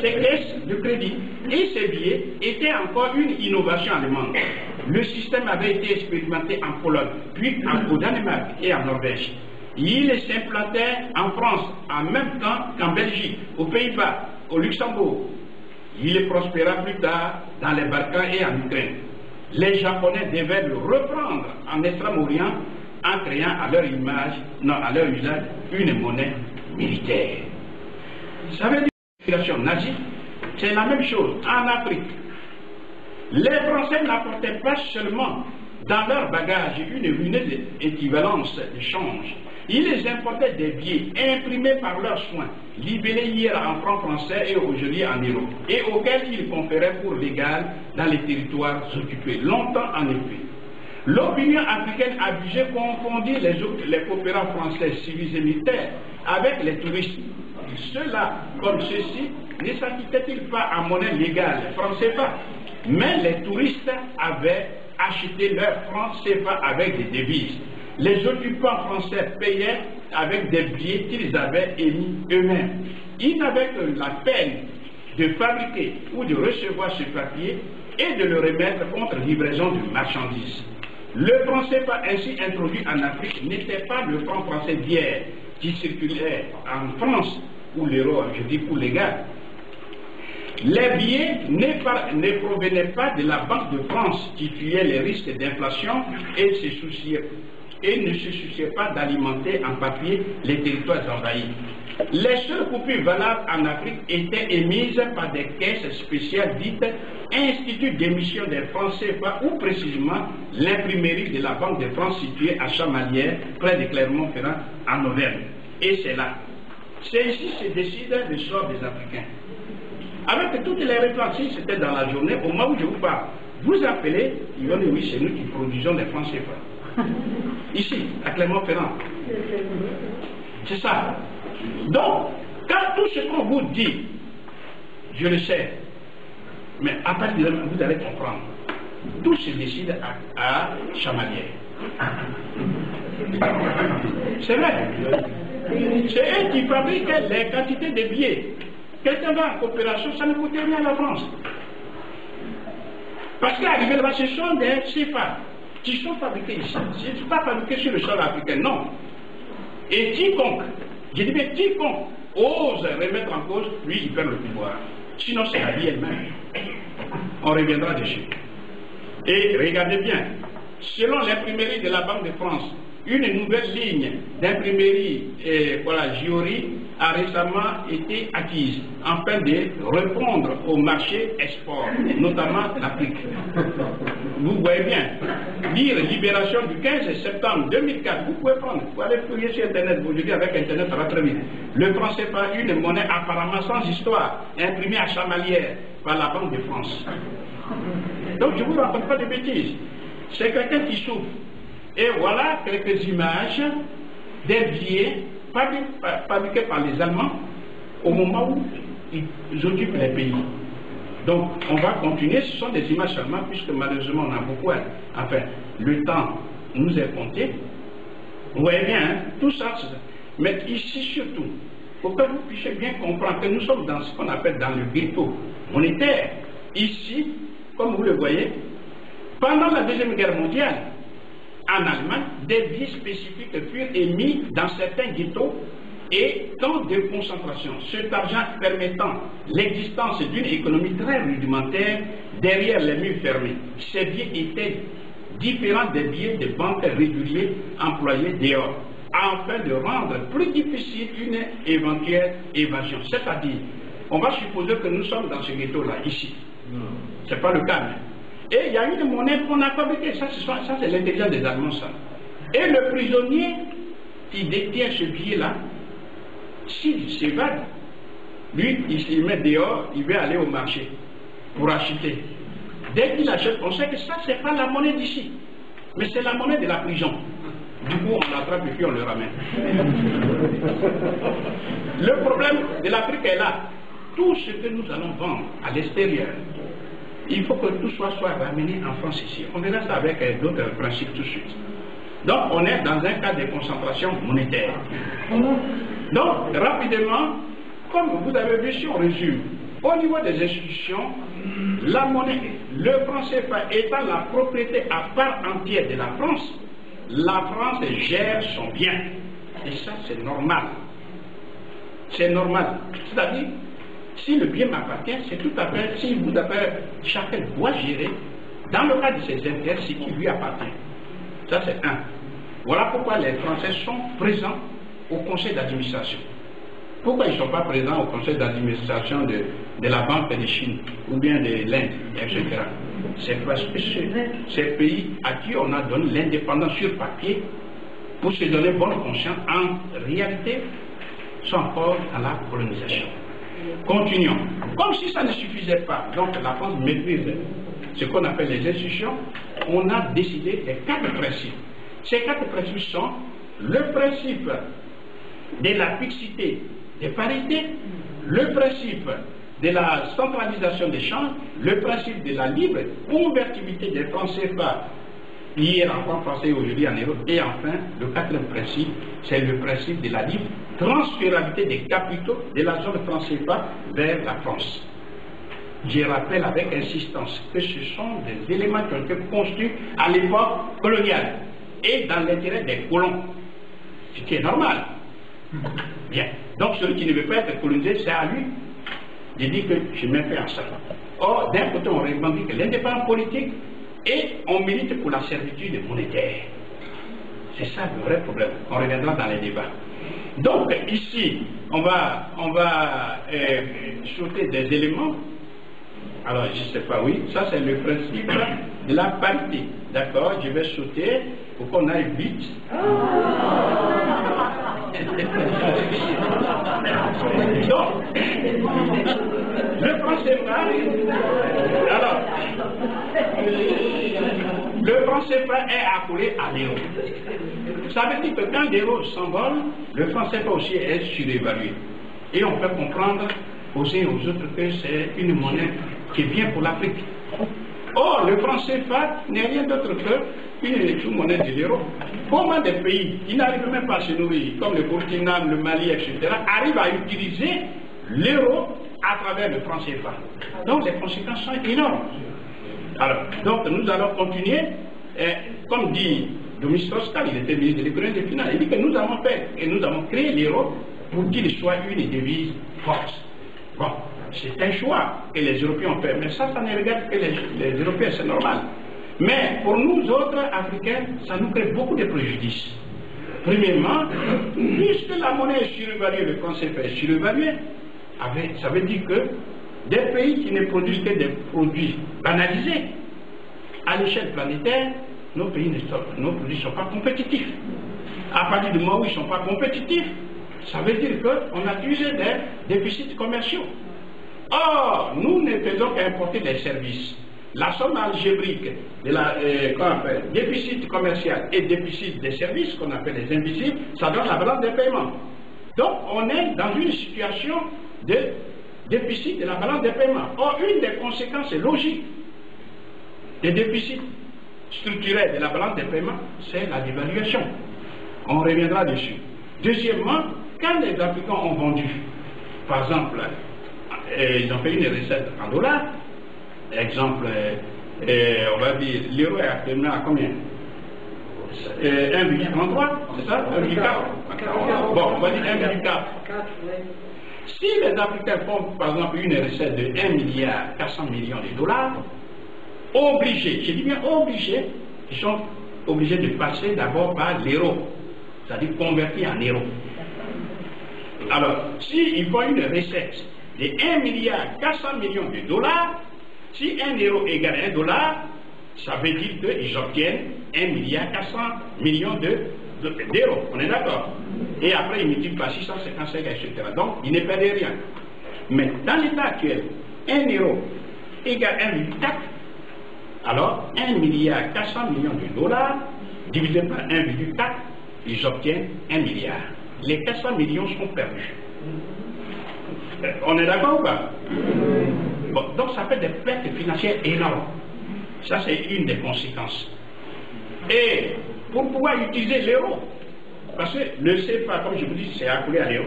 Ces caisses de crédit et ces billets étaient encore une innovation allemande. Le système avait été expérimenté en Pologne, puis au Danemark et en Norvège. Il s'implantait en France en même temps qu'en Belgique, aux Pays-Bas, au Luxembourg. Il prospéra plus tard dans les Balkans et en Ukraine. Les Japonais devaient le reprendre en Extrême-Orient en créant à leur usage une monnaie militaire. Ça veut dire que l'immigration nazie, c'est la même chose en Afrique. Les Français n'apportaient pas seulement dans leur bagage une ruineuse équivalence de change. Ils importaient des billets imprimés par leurs soins, libellés hier en francs français et aujourd'hui en euros, et auxquels ils conféraient pour légal dans les territoires occupés. Longtemps en effet. L'opinion africaine abusée confondit les coopérants français civils et militaires avec les touristes. Ceux-là, comme ceux-ci, ne s'acquittaient-ils pas en monnaie légale, francs CFA, mais les touristes avaient acheté leurs francs CFA avec des devises. Les occupants français payaient avec des billets qu'ils avaient émis eux-mêmes. Ils n'avaient que la peine de fabriquer ou de recevoir ce papier et de le remettre contre livraison de marchandises. Le franc CFA ainsi introduit en Afrique n'était pas le franc français d'hier qui circulait en France, ou l'euro, je dis pour légal. Les billets ne provenaient pas de la Banque de France qui fuyait les risques d'inflation et ne se souciait pas d'alimenter en papier les territoires envahis. Les seules coupures valables en Afrique étaient émises par des caisses spéciales dites Institut d'émission des francs CFA ou précisément l'imprimerie de la Banque de France située à Chamalières, près de Clermont-Ferrand, en Auvergne. Et c'est là. C'est ici que se décide le sort des Africains. Avec toutes les réflexions, c'était dans la journée, au moment où je vous parle. vous appelez, ils vont dire oui, c'est nous qui produisons des francs CFA. Ici, à Clermont-Ferrand. C'est ça. Donc, quand tout ce qu'on vous dit, je le sais, mais à partir de là, vous allez comprendre. Tout se décide à Chamalières. C'est vrai. C'est eux qui fabriquent les quantités de billets. Quelqu'un va en coopération, ça ne coûte rien à la France. Parce qu'arrivé là-bas, ce sont des CFA qui sont fabriqués ici. Ce ne sont pas fabriqués sur le sol africain, non. Et quiconque, je dis bien quiconque, ose remettre en cause, lui, il perd le pouvoir. Sinon, c'est la vie elle-même. On reviendra dessus. Et regardez bien, selon l'imprimerie de la Banque de France, une nouvelle ligne d'imprimerie Giori a récemment été acquise afin de répondre au marché export, notamment l'Afrique. Vous voyez bien, lire Libération du 15 septembre 2004, vous pouvez prendre, vous allez fouiller sur Internet, vous dites avec Internet, ça va très vite. Le franc CFA, une monnaie apparemment sans histoire, imprimée à Chamalières par la Banque de France. Donc je ne vous raconte pas de bêtises. C'est quelqu'un qui souffre. Et voilà quelques images des billets fabriqués par les Allemands au moment où ils occupent les pays. Donc on va continuer, ce sont des images seulement, puisque malheureusement on a beaucoup, enfin le temps nous est compté. Vous voyez bien, hein, tout ça, mais ici surtout, pour que vous puissiez bien comprendre que nous sommes dans ce qu'on appelle dans le ghetto monétaire. Ici, comme vous le voyez, pendant la Deuxième Guerre mondiale, en Allemagne, des billets spécifiques furent émis dans certains ghettos et camps de concentration. Cet argent permettant l'existence d'une économie très rudimentaire derrière les murs fermés. Ces billets étaient différents des billets de banque réguliers employés dehors, afin de rendre plus difficile une éventuelle évasion. C'est-à-dire, on va supposer que nous sommes dans ce ghetto-là, ici. Ce n'est pas le cas, mais. Et il y a une monnaie qu'on a fabriquée, ça c'est l'intelligence des Allemands, ça. Et le prisonnier qui détient ce billet-là, s'il s'évade, lui, il se met dehors, il va aller au marché pour acheter. Dès qu'il achète, on sait que ça, c'est pas la monnaie d'ici, mais c'est la monnaie de la prison. Du coup, on l'attrape et puis on le ramène. Le problème de l'Afrique est là. Tout ce que nous allons vendre à l'extérieur, il faut que tout soit ramené en France ici. On verra ça avec d'autres principes tout de suite. Donc, on est dans un cas de concentration monétaire. Donc, rapidement, comme vous avez vu, si on résume, au niveau des institutions, la monnaie, le franc CFA étant la propriété à part entière de la France gère son bien. Et ça, c'est normal. C'est normal. C'est-à-dire, si le bien m'appartient, c'est tout à fait, si vous avez, chacun doit gérer, dans le cas de ses intérêts, ce qui lui appartient. Ça, c'est un. Voilà pourquoi les Français sont présents au conseil d'administration. Pourquoi ils ne sont pas présents au conseil d'administration de la Banque de Chine, ou bien de l'Inde, etc. C'est parce que ces pays à qui on a donné l'indépendance sur papier, pour se donner bonne conscience, en réalité, sont encore dans la colonisation. Continuons. Comme si ça ne suffisait pas, donc la France maîtrise ce qu'on appelle les institutions, on a décidé des 4 principes. Ces 4 principes sont le principe de la fixité des parités, le principe de la centralisation des changes, le principe de la libre convertibilité des francs CFA hier en francs français, aujourd'hui en euros, et enfin, le 4e principe, c'est le principe de la libre transférabilité des capitaux de la zone franc CFA vers la France. Je rappelle avec insistance que ce sont des éléments qui ont été construits à l'époque coloniale et dans l'intérêt des colons, ce qui est normal. Bien. Donc celui qui ne veut pas être colonisé, c'est à lui de dire que je me fais en ça. Or, d'un côté, on revendique l'indépendance politique et on milite pour la servitude monétaire. C'est ça le vrai problème. On reviendra dans les débats. Donc, ici, on va sauter des éléments. Alors, je ne sais pas, oui, ça c'est le principe de la parité. D'accord, je vais sauter pour qu'on aille vite. Donc, le franc CFA, alors, le franc CFA est accolé à l'euro. Ça veut dire que quand l'euro s'envole, le franc CFA aussi est surévalué. Et on peut comprendre aux uns et aux autres que c'est une monnaie qui est bien pour l'Afrique. Or, le franc CFA n'est rien d'autre qu'une sous-monnaie de l'euro. Comment des pays qui n'arrivent même pas à se nourrir, comme le Burkina, le Mali, etc., arrivent à utiliser l'euro à travers le franc CFA? Donc, les conséquences sont énormes. Alors, donc, nous allons continuer. Comme dit Dominique Strauss-Kahn, il était ministre de l'économie et des finances, il dit que nous avons fait et nous avons créé l'euro pour qu'il soit une devise forte. Bon, c'est un choix que les Européens ont fait, mais ça ne regarde que les Européens, c'est normal. Mais pour nous autres Africains, ça nous crée beaucoup de préjudices. Premièrement, puisque la monnaie est surévaluée, le franc CFA est surévalué, ça veut dire que des pays qui ne produisent que des produits banalisés, à l'échelle planétaire, nos produits ne sont pas compétitifs. À partir du moment où ils ne sont pas compétitifs, ça veut dire qu'on accuse des déficits commerciaux. Or, nous ne faisons qu'importer des services. La somme algébrique de la déficit commercial et déficit des services, qu'on appelle les invisibles, ça donne la balance des paiements. Donc, on est dans une situation de déficit de la balance des paiements. Or, une des conséquences logiques des déficits structurels de la balance des paiements, c'est la dévaluation. On reviendra dessus. Deuxièmement, quand les Africains ont vendu, par exemple, ils ont fait une recette en dollars, exemple, on va dire, l'euro est actuellement à combien? 1,33, c'est ça? 1,4. Bon, on va dire 1,4. Si les Africains font, par exemple, une recette de 1,4 milliard de dollars, obligés, je dis bien obligés, ils sont obligés de passer d'abord par l'euro, c'est-à-dire converti en euros. Alors, s'ils font une recette de 1,4 milliard de dollars, si 1 euro égale 1 dollar, ça veut dire qu'ils obtiennent 1,4 milliard d'euros. On est d'accord? Et après, ils multiplient par 655, etc. Donc, ils ne perdent rien. Mais dans l'état actuel, 1 euro égale 1,4, alors 1,4 milliard de dollars divisé par 1,4, ils obtiennent 1 milliard. Les 400 millions sont perdus. On est d'accord ou pas? Bon, donc ça fait des pertes financières énormes. Ça, c'est une des conséquences. Et pour pouvoir utiliser l'euro, parce que le CFA, comme je vous dis, c'est accolé à l'euro.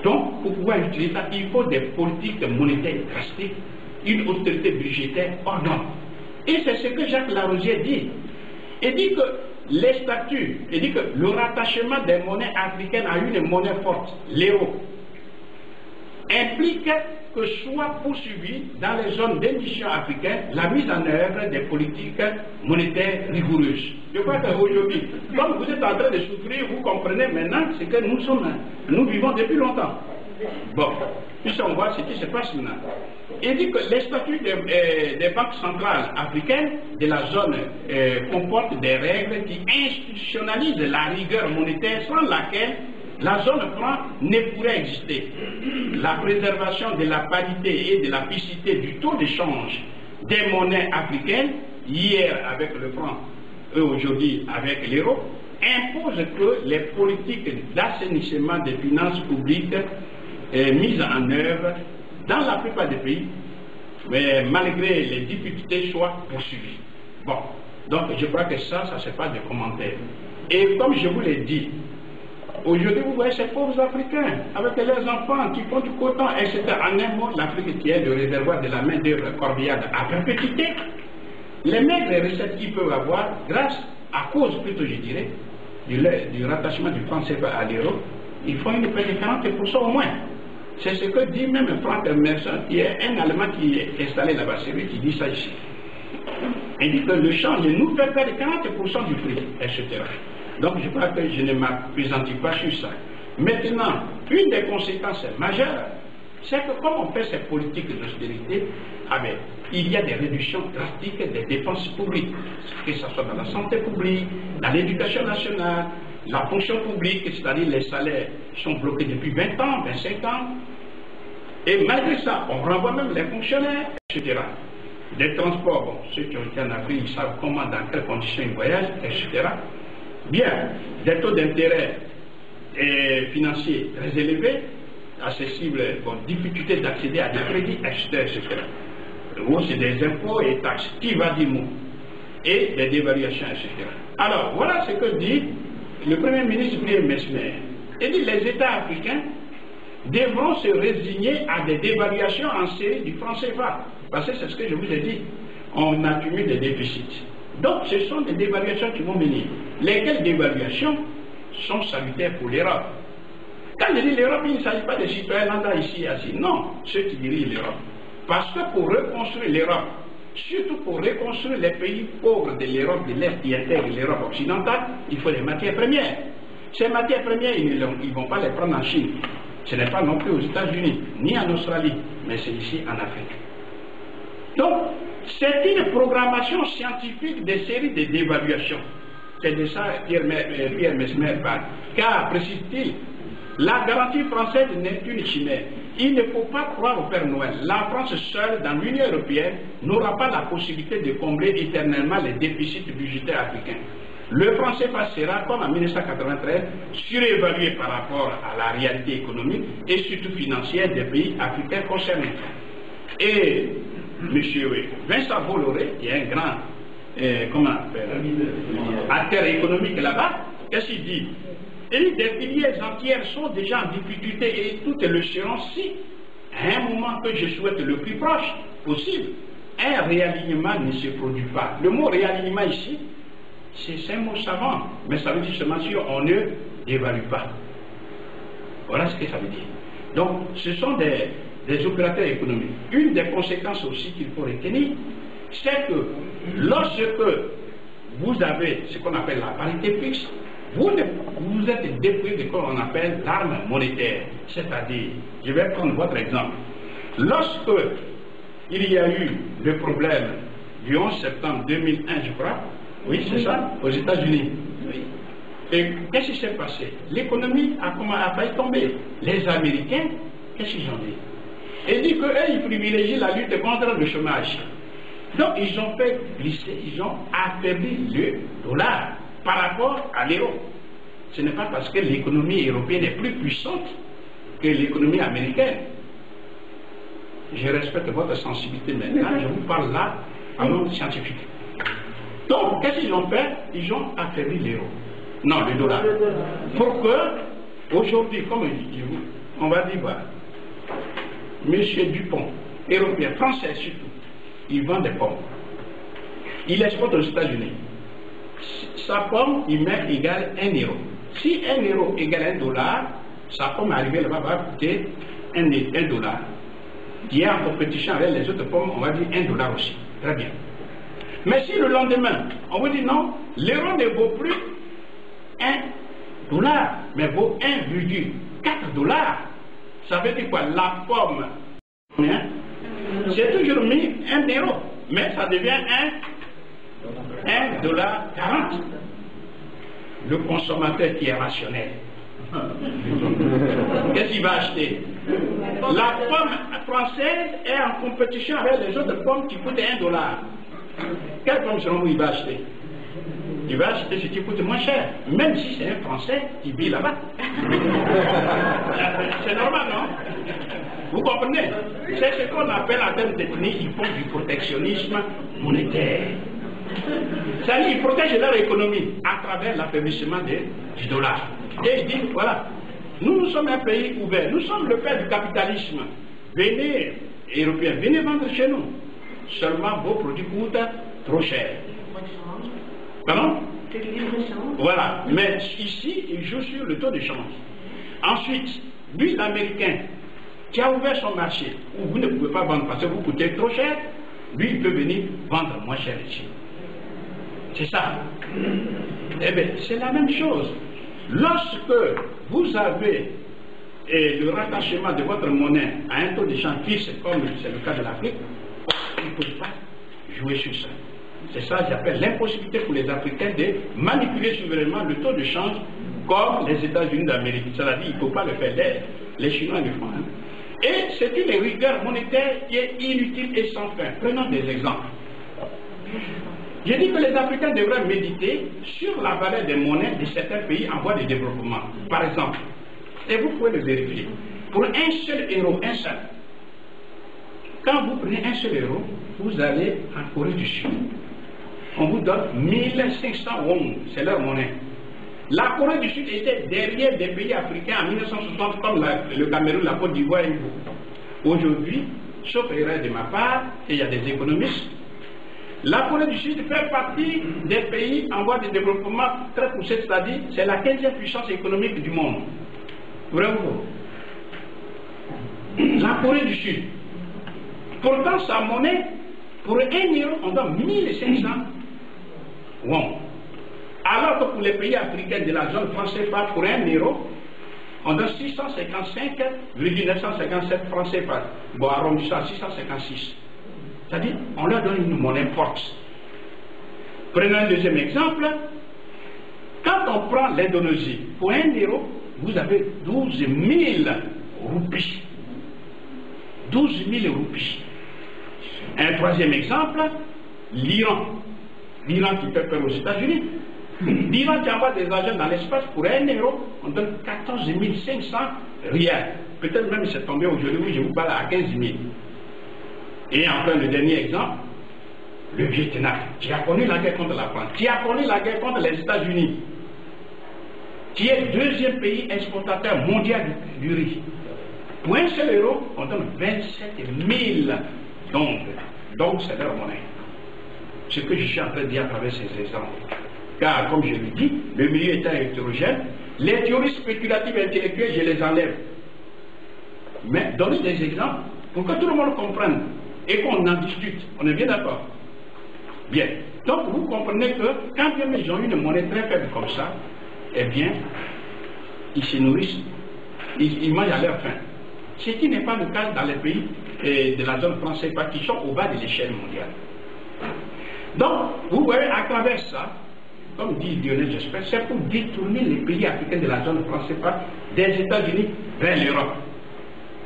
Donc, pour pouvoir utiliser ça, il faut des politiques monétaires drastiques, une autorité budgétaire hors norme. Et c'est ce que Jacques Larosière dit. Il dit que les statuts, il dit que le rattachement des monnaies africaines à une monnaie forte, l'euro, implique que soit poursuivi dans les zones d'émission africaines la mise en œuvre des politiques monétaires rigoureuses. Je crois qu'aujourd'hui, comme vous êtes en train de souffrir, vous comprenez maintenant ce que nous vivons depuis longtemps. Bon, puis on voit ce qui se passe maintenant. Il dit que les statuts des banques centrales africaines de la zone comportent des règles qui institutionnalisent la rigueur monétaire sans laquelle la zone franc ne pourrait exister. La préservation de la parité et de la ficité du taux d'échange des monnaies africaines, hier avec le franc et aujourd'hui avec l'euro, impose que les politiques d'assainissement des finances publiques mises en œuvre dans la plupart des pays, mais malgré les difficultés, soient poursuivies. Bon, donc je crois que ça c'est pas de commentaire. Et comme je vous l'ai dit, aujourd'hui, vous voyez ces pauvres Africains, avec leurs enfants qui font du coton, etc. En un mot, l'Afrique qui est le réservoir de la main-d'œuvre corbillarde à perpétuité, les maigres recettes qu'ils peuvent avoir, grâce, à cause plutôt, je dirais, du rattachement du franc CFA à l'euro, ils font une perte de 40% au moins. C'est ce que dit même Frank Emerson, qui est un Allemand qui est installé là-bas, c'est lui qui dit ça ici. Il dit que le change nous fait perdre 40% du prix, etc. Donc je crois que je ne m'appesantis pas sur ça. Maintenant, une des conséquences majeures, c'est que comme on fait ces politiques d'austérité, il y a des réductions drastiques des dépenses publiques, que ce soit dans la santé publique, dans l'éducation nationale, la fonction publique, c'est-à-dire les salaires sont bloqués depuis 20 ans, 25 ans, et malgré ça, on renvoie même les fonctionnaires, etc. des transports, bon, ceux qui ont été en Afrique, ils savent comment, dans quelles conditions ils voyagent, etc. Bien, des taux d'intérêt financiers très élevés, accessibles, bon, difficulté d'accéder à des crédits, etc. C'est des impôts et taxes, qui va dire mot, et des dévaluations, etc. Alors, voilà ce que dit le Premier ministre Pierre Messmer. Il dit les États africains devront se résigner à des dévaluations en série du franc CFA. Parce que c'est ce que je vous ai dit. On accumule des déficits. Donc, ce sont des dévaluations qui vont venir. Lesquelles dévaluations sont salutaires pour l'Europe? Quand je dis l'Europe, il ne s'agit pas des citoyens lambda ici, assis. Non, ceux qui dirigent l'Europe. Parce que pour reconstruire l'Europe, surtout pour reconstruire les pays pauvres de l'Europe de l'Est qui intègrent l'Europe occidentale, il faut des matières premières. Ces matières premières, ils ne vont pas les prendre en Chine. Ce n'est pas non plus aux États-Unis, ni en Australie, mais c'est ici en Afrique. Donc, c'est une programmation scientifique des séries de dévaluations. C'est de ça que Pierre Messmer parle. Car, précise-t-il, la garantie française n'est qu'une chimère. Il ne faut pas croire au Père Noël. La France seule, dans l'Union européenne, n'aura pas la possibilité de combler éternellement les déficits budgétaires africains. Le franc CFA sera, comme en 1993, surévalué par rapport à la réalité économique et surtout financière des pays africains concernés. Et M. Vincent Bolloré, qui est un grand acteur économique là-bas, qu'est-ce qu'il dit? Il dit des filières entières sont déjà en difficulté et toutes le seront si, à un moment que je souhaite le plus proche possible, un réalignement ne se produit pas. Le mot réalignement ici, c'est un mot savant, mais ça veut dire seulement si on ne dévalue pas. Voilà ce que ça veut dire. Donc, ce sont des opérateurs économiques. Une des conséquences aussi qu'il faut retenir, c'est que lorsque vous avez ce qu'on appelle la parité fixe, vous êtes dépouillé de ce qu'on appelle l'arme monétaire. C'est-à-dire, je vais prendre votre exemple. Lorsque il y a eu le problème du 11 septembre 2001, je crois, oui, c'est ça, aux États-Unis. Oui. Et qu'est-ce qui s'est passé? L'économie a failli tomber. Les Américains, qu'est-ce qu'ils ont dit? Ils disent qu'eux, ils privilégient la lutte contre le chômage. Donc, ils ont fait glisser, ils ont affaibli le dollar par rapport à l'euro. Ce n'est pas parce que l'économie européenne est plus puissante que l'économie américaine. Je respecte votre sensibilité maintenant, je vous parle là en mode scientifique. Donc, qu'est-ce qu'ils ont fait? Ils ont affaibli l'euro. Non, le dollar. Pour que, aujourd'hui, comme on va dire, voilà, Monsieur Dupont, européen, français surtout, il vend des pommes. Il exporte aux États-Unis. Sa pomme, il met égale 1 euro. Si 1 euro égale 1 dollar, sa pomme arrivée là-bas va coûter 1 dollar. Qui est en compétition avec les autres pommes, on va dire 1 dollar aussi. Très bien. Mais si le lendemain, on vous dit non, l'euro ne vaut plus 1 dollar, mais vaut 1,4 dollars. Ça veut dire quoi? La pomme, hein, c'est toujours mis 1 euro, mais ça devient 1,40 dollar. Le consommateur qui est rationnel, qu'est-ce qu'il va acheter? La pomme française est en compétition avec les autres pommes qui coûtent 1 dollar. Quelle pomme selon vous il va acheter? Il va acheter ce qui coûte moins cher, même si c'est un Français qui vit là-bas. C'est normal, non? Vous comprenez? C'est ce qu'on appelle en termes techniques, ils font du protectionnisme monétaire. C'est-à-dire qu'ils protègent leur économie à travers l'affaiblissement du dollar. Et ils disent, voilà, nous sommes un pays ouvert, nous sommes le père du capitalisme. Venez, Européens, venez vendre chez nous. Seulement vos produits coûtent trop cher. Pardon? Voilà, mais ici, il joue sur le taux de change. Ensuite, lui, l'Américain, qui a ouvert son marché, où vous ne pouvez pas vendre parce que vous coûtez trop cher, lui, il peut venir vendre moins cher ici. C'est ça. Eh bien, c'est la même chose. Lorsque vous avez le rattachement de votre monnaie à un taux de change fixe, comme c'est le cas de l'Afrique, vous ne pouvez pas jouer sur ça. C'est ça que j'appelle l'impossibilité pour les Africains de manipuler souverainement le taux de change comme les États-Unis d'Amérique. C'est-à-dire qu'il ne faut pas le faire. Les Chinois le font. Hein. Et c'est une rigueur monétaire qui est inutile et sans fin. Prenons des exemples. Je dis que les Africains devraient méditer sur la valeur des monnaies de certains pays en voie de développement. Par exemple, et vous pouvez le vérifier, pour un seul euro, un seul, quand vous prenez un seul euro, vous allez en Corée du Sud. On vous donne 1500 won, c'est leur monnaie. La Corée du Sud était derrière des pays africains en 1960 comme le Cameroun, la Côte d'Ivoire et vous. Aujourd'hui, sauf erreur de ma part, et il y a des économistes, la Corée du Sud fait partie des pays en voie de développement très poussé, c'est-à-dire c'est la 15e puissance économique du monde. Vrai ou faux? La Corée du Sud. Pourtant, sa monnaie, pour 1 euro, on donne 1500 won. Alors que pour les pays africains de la zone franc CFA, pour 1 euro, on donne 655,957 francs CFA. Bon, arrondissons à 656. C'est-à-dire, on leur donne une monnaie forte. Prenons un deuxième exemple. Quand on prend l'Indonésie, pour 1 euro, vous avez 12 000 roupies. 12 000 roupies. Un troisième exemple, l'Iran. L'Iran qui fait peur aux États-Unis. L'Iran qui envoie des agents dans l'espace pour 1 euro, on donne 14 500 rials. Peut-être même c'est tombé aujourd'hui où je vous parle à 15 000. Et enfin, le dernier exemple, le Vietnam, qui a connu la guerre contre la France, qui a connu la guerre contre les États-Unis, qui est le deuxième pays exportateur mondial du riz. Pour 1 seul euro, on donne 27 000 donc c'est leur monnaie. Ce que je suis en train de dire à travers ces exemples. Car, comme je l'ai dit, le milieu étant hétérogène, les théories spéculatives et intellectuelles, je les enlève. Mais donnez des exemples pour que tout le monde comprenne et qu'on en discute. On est bien d'accord? Bien. Donc, vous comprenez que quand bien ils ont une monnaie très faible comme ça, eh bien, ils se nourrissent, ils mangent à leur faim. Ce qui n'est pas le cas dans les pays de la zone française qui sont au bas de l'échelle mondiale. Donc, vous voyez, à travers ça, comme dit Lionel Jospin, c'est pour détourner les pays africains de la zone française des États-Unis vers l'Europe.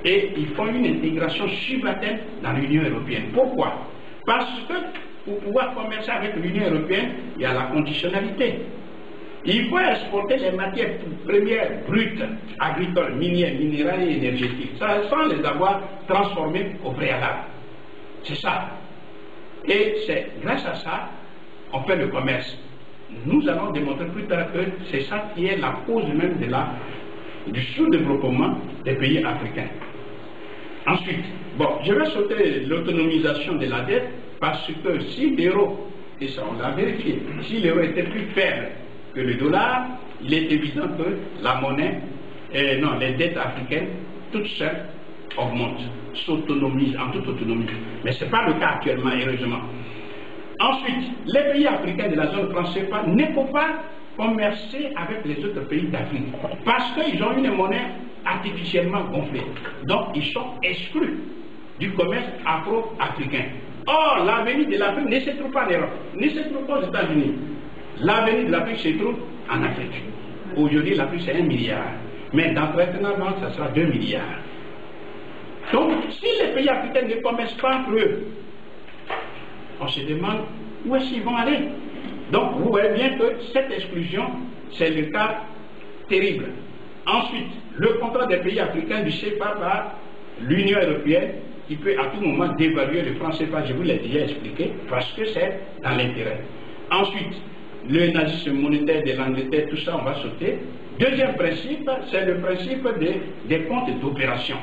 Et ils font une intégration subalterne dans l'Union européenne. Pourquoi? Parce que pour pouvoir commercer avec l'Union européenne, il y a la conditionnalité. Il faut exporter les matières premières brutes, agricoles, minières, minérales et énergétiques, sans les avoir transformées au préalable. C'est ça. Et c'est grâce à ça qu'on fait le commerce. Nous allons démontrer plus tard que c'est ça qui est la cause même du sous-développement des pays africains. Ensuite, bon, je vais sauter l'autonomisation de la dette parce que si l'euro, et ça on l'a vérifié, si l'euro était plus faible que le dollar, il est évident que la monnaie, les dettes africaines, toutes seules, augmentent, s'autonomisent en toute autonomie. Mais ce n'est pas le cas actuellement, heureusement. Ensuite, les pays africains de la zone française ne peuvent pas commercer avec les autres pays d'Afrique parce qu'ils ont une monnaie artificiellement gonflée. Donc, ils sont exclus du commerce afro-africain. Or, l'avenir de l'Afrique ne se trouve pas en Europe, ne se trouve pas aux États-Unis. L'avenir de l'Afrique se trouve en Afrique. Aujourd'hui, l'Afrique, c'est 1 milliard. Mais dans 39 ans, ça sera 2 milliards. Donc, si les pays africains ne commercent pas entre eux, on se demande où est-ce qu'ils vont aller. Donc, vous voyez bien que cette exclusion, c'est le cas terrible. Ensuite, le contrat des pays africains du CFA par l'Union européenne, qui peut à tout moment dévaluer le franc CFA, je vous l'ai déjà expliqué, parce que c'est dans l'intérêt. Ensuite, le nazisme monétaire de l'Angleterre, tout ça, on va sauter. Deuxième principe, c'est le principe des comptes d'opération.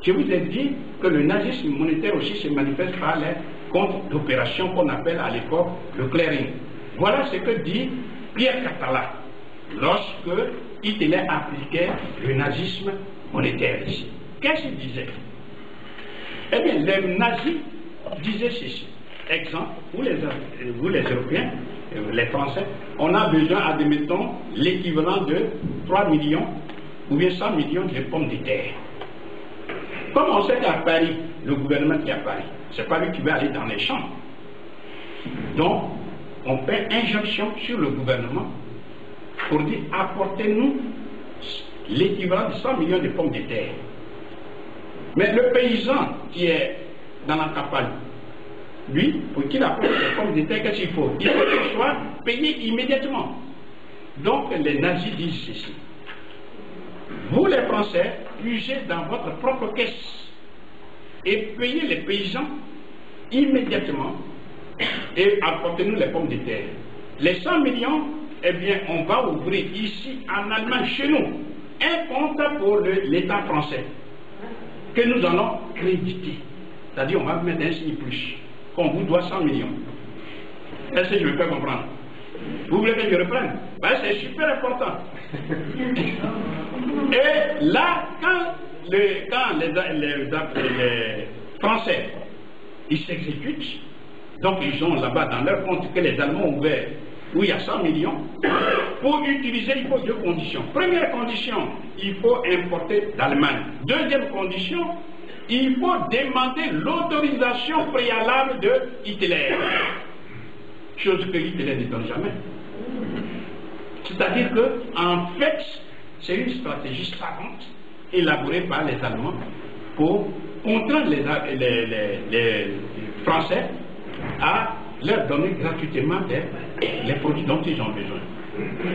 Je vous ai dit que le nazisme monétaire aussi se manifeste par les comptes d'opération qu'on appelle à l'époque le clearing. Voilà ce que dit Pierre Catala lorsque Hitler appliquait le nazisme monétaire ici. Qu'est-ce qu'il disait? Eh bien, les nazis disaient ceci. Exemple, vous les Européens, les Français, on a besoin, admettons, l'équivalent de 3 millions ou bien 100 millions de pommes de terre. Comme on sait qu'à Paris, le gouvernement qui est à Paris, c'est pas lui qui va aller dans les champs. Donc, on fait injonction sur le gouvernement pour dire apportez-nous l'équivalent de 100 millions de pommes de terre. Mais le paysan qui est dans la campagne, lui, pour qu'il apporte les pommes de terre, qu'est-ce qu'il faut? Il faut qu'il soit payé immédiatement. Donc les nazis disent ceci. Vous les Français, puisez dans votre propre caisse et payez les paysans immédiatement et apportez-nous les pommes de terre. Les 100 millions, eh bien, on va ouvrir ici en Allemagne, chez nous, un compte pour l'État français que nous allons créditer. C'est-à-dire, on va mettre un signe plus, qu'on vous doit 100 millions. Est-ce que je me fais comprendre? Vous voulez que je reprenne? Ben, c'est super important. Et là, quand les Français, ils s'exécutent, donc ils ont là-bas dans leur compte que les Allemands ont ouvert, où il y a 100 millions, pour utiliser, il faut deux conditions. Première condition, il faut importer d'Allemagne. Deuxième condition, il faut demander l'autorisation préalable de Hitler. Chose que Hitler ne donne jamais. C'est-à-dire qu'en fait, c'est une stratégie savante élaborée par les Allemands pour contraindre les Français à leur donner gratuitement les produits dont ils ont besoin.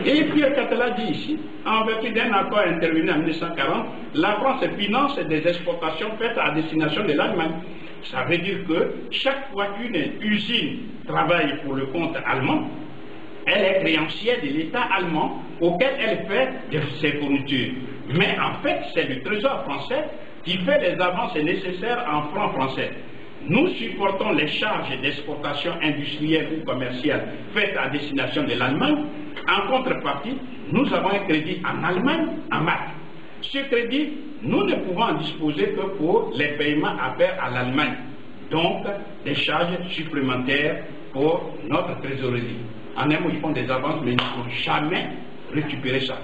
Et Pierre Catala dit ici, en vertu d'un accord intervenu en 1940, la France finance des exportations faites à destination de l'Allemagne. Ça veut dire que chaque fois qu'une usine travaille pour le compte allemand, elle est créancière de l'État allemand auquel elle fait ses fournitures. Mais en fait, c'est le Trésor français qui fait les avances nécessaires en francs français. Nous supportons les charges d'exportation industrielle ou commerciale faites à destination de l'Allemagne. En contrepartie, nous avons un crédit en Allemagne en marque. Ce crédit, nous ne pouvons en disposer que pour les paiements à faire à l'Allemagne. Donc, des charges supplémentaires pour notre trésorerie. En un mot, ils font des avances, mais ils ne vont jamais récupérer ça.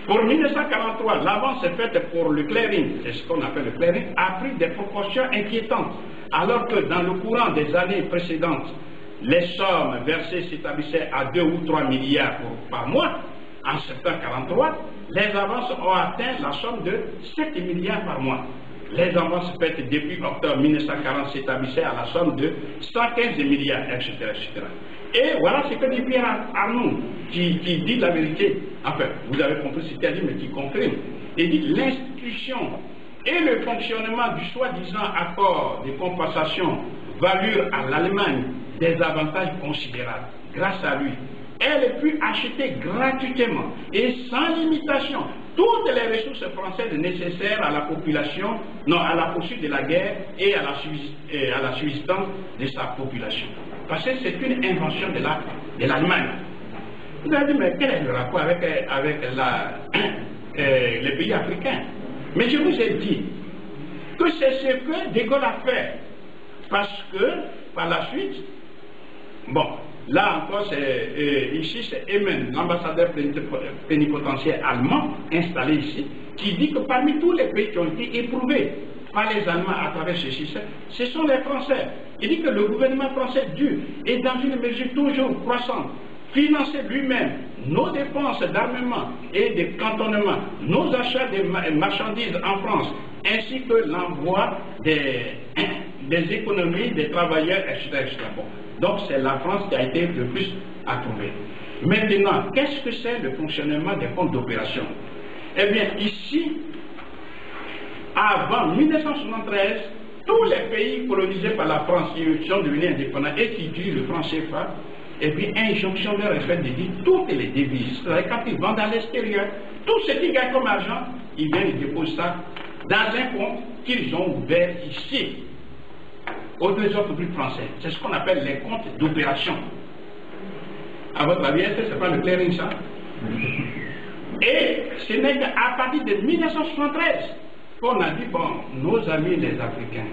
Pour 1943, l'avance faite pour le clearing, c'est ce qu'on appelle le clearing, a pris des proportions inquiétantes, alors que dans le courant des années précédentes, les sommes versées s'établissaient à 2 ou 3 milliards par mois. En septembre 1943, les avances ont atteint la somme de 7 milliards par mois. Les avances faites depuis octobre 1940 s'établissaient à la somme de 115 milliards, etc., etc. Et voilà ce que dit Pierre Arnoux, qui dit la vérité. Enfin, vous avez compris ce qu'il a dit, mais qui confirme. Il dit l'institution et le fonctionnement du soi-disant accord de compensation valurent à l'Allemagne des avantages considérables. Grâce à lui, elle put acheter gratuitement et sans limitation toutes les ressources françaises nécessaires à la population, non, à la poursuite de la guerre et à la subsistance de sa population. Parce que c'est une invention de l'Allemagne. Vous avez dit, mais quel est le rapport avec les pays africains? Mais je vous ai dit que c'est ce que De Gaulle a fait. Parce que, par la suite, bon, là encore, ici c'est Emen, l'ambassadeur plénipotentiaire allemand, installé ici, qui dit que parmi tous les pays qui ont été éprouvés par les Allemands à travers ce système, ce sont les Français. Il dit que le gouvernement français dut, et dans une mesure toujours croissante, financer lui-même nos dépenses d'armement et de cantonnement, nos achats de marchandises en France, ainsi que l'envoi des économies des travailleurs, etc. Bon. Donc c'est la France qui a été le plus approuvée. Maintenant, qu'est-ce que c'est le fonctionnement des comptes d'opération? Eh bien, ici, avant 1973, tous les pays colonisés par la France qui sont devenus indépendants et qui utilisent le franc CFA, et puis injonction leur est faite de dire toutes les devises. C'est-à-dire quand ils vendent à l'extérieur, tout ce qu'ils gagnent comme argent, ils viennent et déposent ça dans un compte qu'ils ont ouvert ici, au Trésor public français. C'est ce qu'on appelle les comptes d'opération. À votre avis, est-ce que ce n'est pas le clearing ça? Et ce n'est qu'à partir de 1973 qu'on a dit, bon, nos amis les Africains,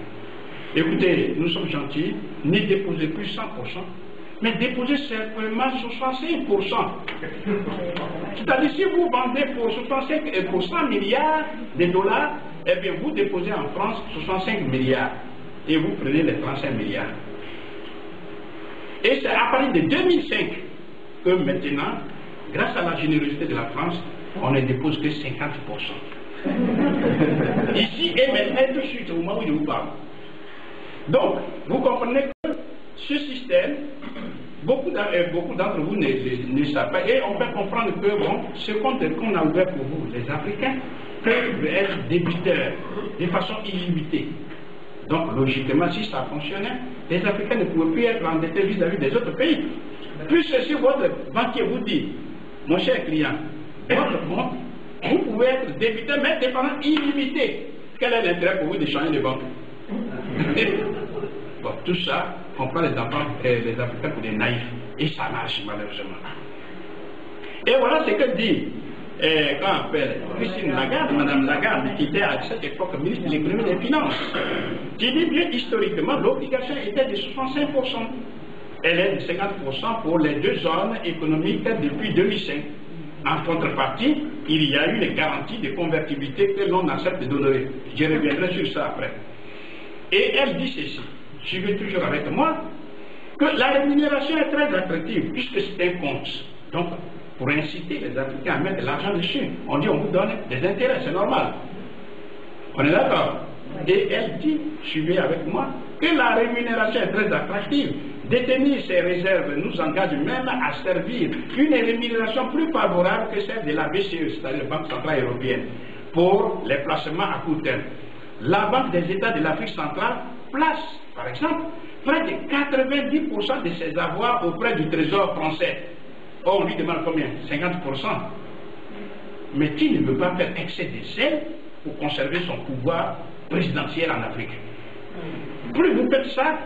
écoutez, nous sommes gentils, n'y déposez plus 100%, mais déposez simplement 65%. C'est-à-dire, si vous vendez pour 100 milliards de dollars, eh bien, vous déposez en France 65 milliards et vous prenez les 35 milliards. Et c'est à partir de 2005 que maintenant, grâce à la générosité de la France, on ne dépose que 50%. Ici et maintenant, tout de suite, au moment où je vous parle. Donc, vous comprenez que ce système, beaucoup d'entre vous ne savent pas, et on peut comprendre que bon, ce compte qu'on a ouvert pour vous, les Africains, peuvent être débiteurs de façon illimitée. Donc, logiquement, si ça fonctionnait, les Africains ne pouvaient plus être endettés vis-à-vis des autres pays. Puisque si votre banquier vous dit, mon cher client, votre compte, vous pouvez être débiteur, mais de façon illimitée. Quel est l'intérêt pour vous de changer de banque? Bon, tout ça, on prend les Africains pour des naïfs. Et ça marche, malheureusement. Et voilà ce que dit, quand on appelle Christine Lagarde, Madame Lagarde, qui était à cette époque ministre de l'économie et des finances, qui dit bien historiquement, l'obligation était de 65%. Elle est de 50% pour les deux zones économiques depuis 2005. En contrepartie, il y a eu les garanties de convertibilité que l'on accepte d'honorer. Je reviendrai sur ça après. Et elle dit ceci, suivez toujours avec moi, que la rémunération est très attractive puisque c'est un compte. Donc, pour inciter les Africains à mettre de l'argent dessus, on dit on vous donne des intérêts, c'est normal. On est d'accord? Et elle dit, suivez avec moi, que la rémunération est très attractive. Détenir ces réserves nous engage même à servir une rémunération plus favorable que celle de la BCE, c'est-à-dire la Banque Centrale Européenne, pour les placements à court terme. La Banque des États de l'Afrique centrale place, par exemple, près de 90% de ses avoirs auprès du Trésor français. Or, on lui demande combien? 50%. Mais qui ne veut pas faire excès de zèle pour conserver son pouvoir présidentiel en Afrique? Plus vous faites ça,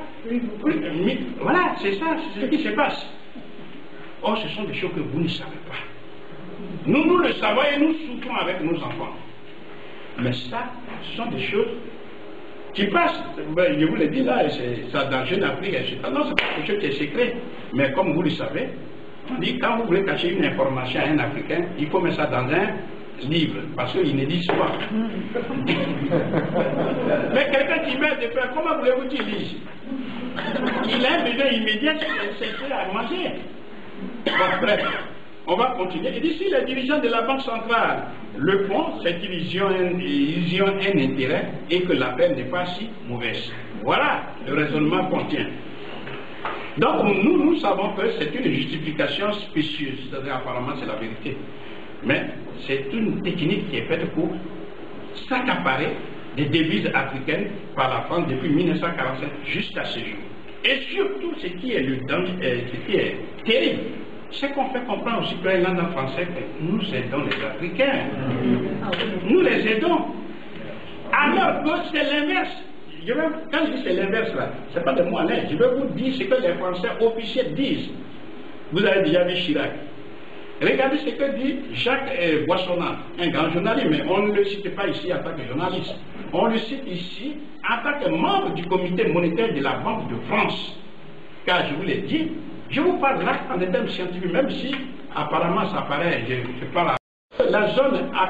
voilà, c'est ça, c'est ce qui se passe. Or, ce sont des choses que vous ne savez pas. Nous le savons et nous souffrons avec nos enfants. Mais ça, ce sont des choses qui passent. Ben, je vous l'ai dit là, ça dans Jeune Afrique, etc. Non, c'est pas quelque chose qui est secret. Mais comme vous le savez, on dit quand vous voulez cacher une information à un Africain, il faut mettre ça dans un livre, parce qu'ils ne lisent pas. Mais quelqu'un qui meurt de peur, comment voulez-vous qu'il lise? Il a un besoin immédiat, c'est à manger. Bon, bref, on va continuer. Et d'ici, les dirigeants de la Banque centrale le font, c'est qu'ils ont un intérêt et que la peine n'est pas si mauvaise. Voilà le raisonnement qu'on tient. Donc, nous savons que c'est une justification spécieuse, c'est-à-dire apparemment c'est la vérité. Mais c'est une technique qui est faite pour s'accaparer des devises africaines par la France depuis 1945 jusqu'à ce jour. Et surtout, ce qui est le danger, ce qui est terrible, c'est qu'on fait comprendre aux citoyens en français que nous aidons les Africains. Nous les aidons. Alors que c'est l'inverse. Quand je dis c'est l'inverse là, c'est pas de moi là, je vais vous dire ce que les Français officiels disent. Vous avez déjà vu Chirac. Regardez ce que dit Jacques Boissonnat, un grand journaliste, mais on ne le cite pas ici en tant que journaliste. On le cite ici en tant que membre du comité monétaire de la Banque de France. Car je vous l'ai dit, je vous parle là en termes scientifiques, même si apparemment ça paraît, je parle à... La zone a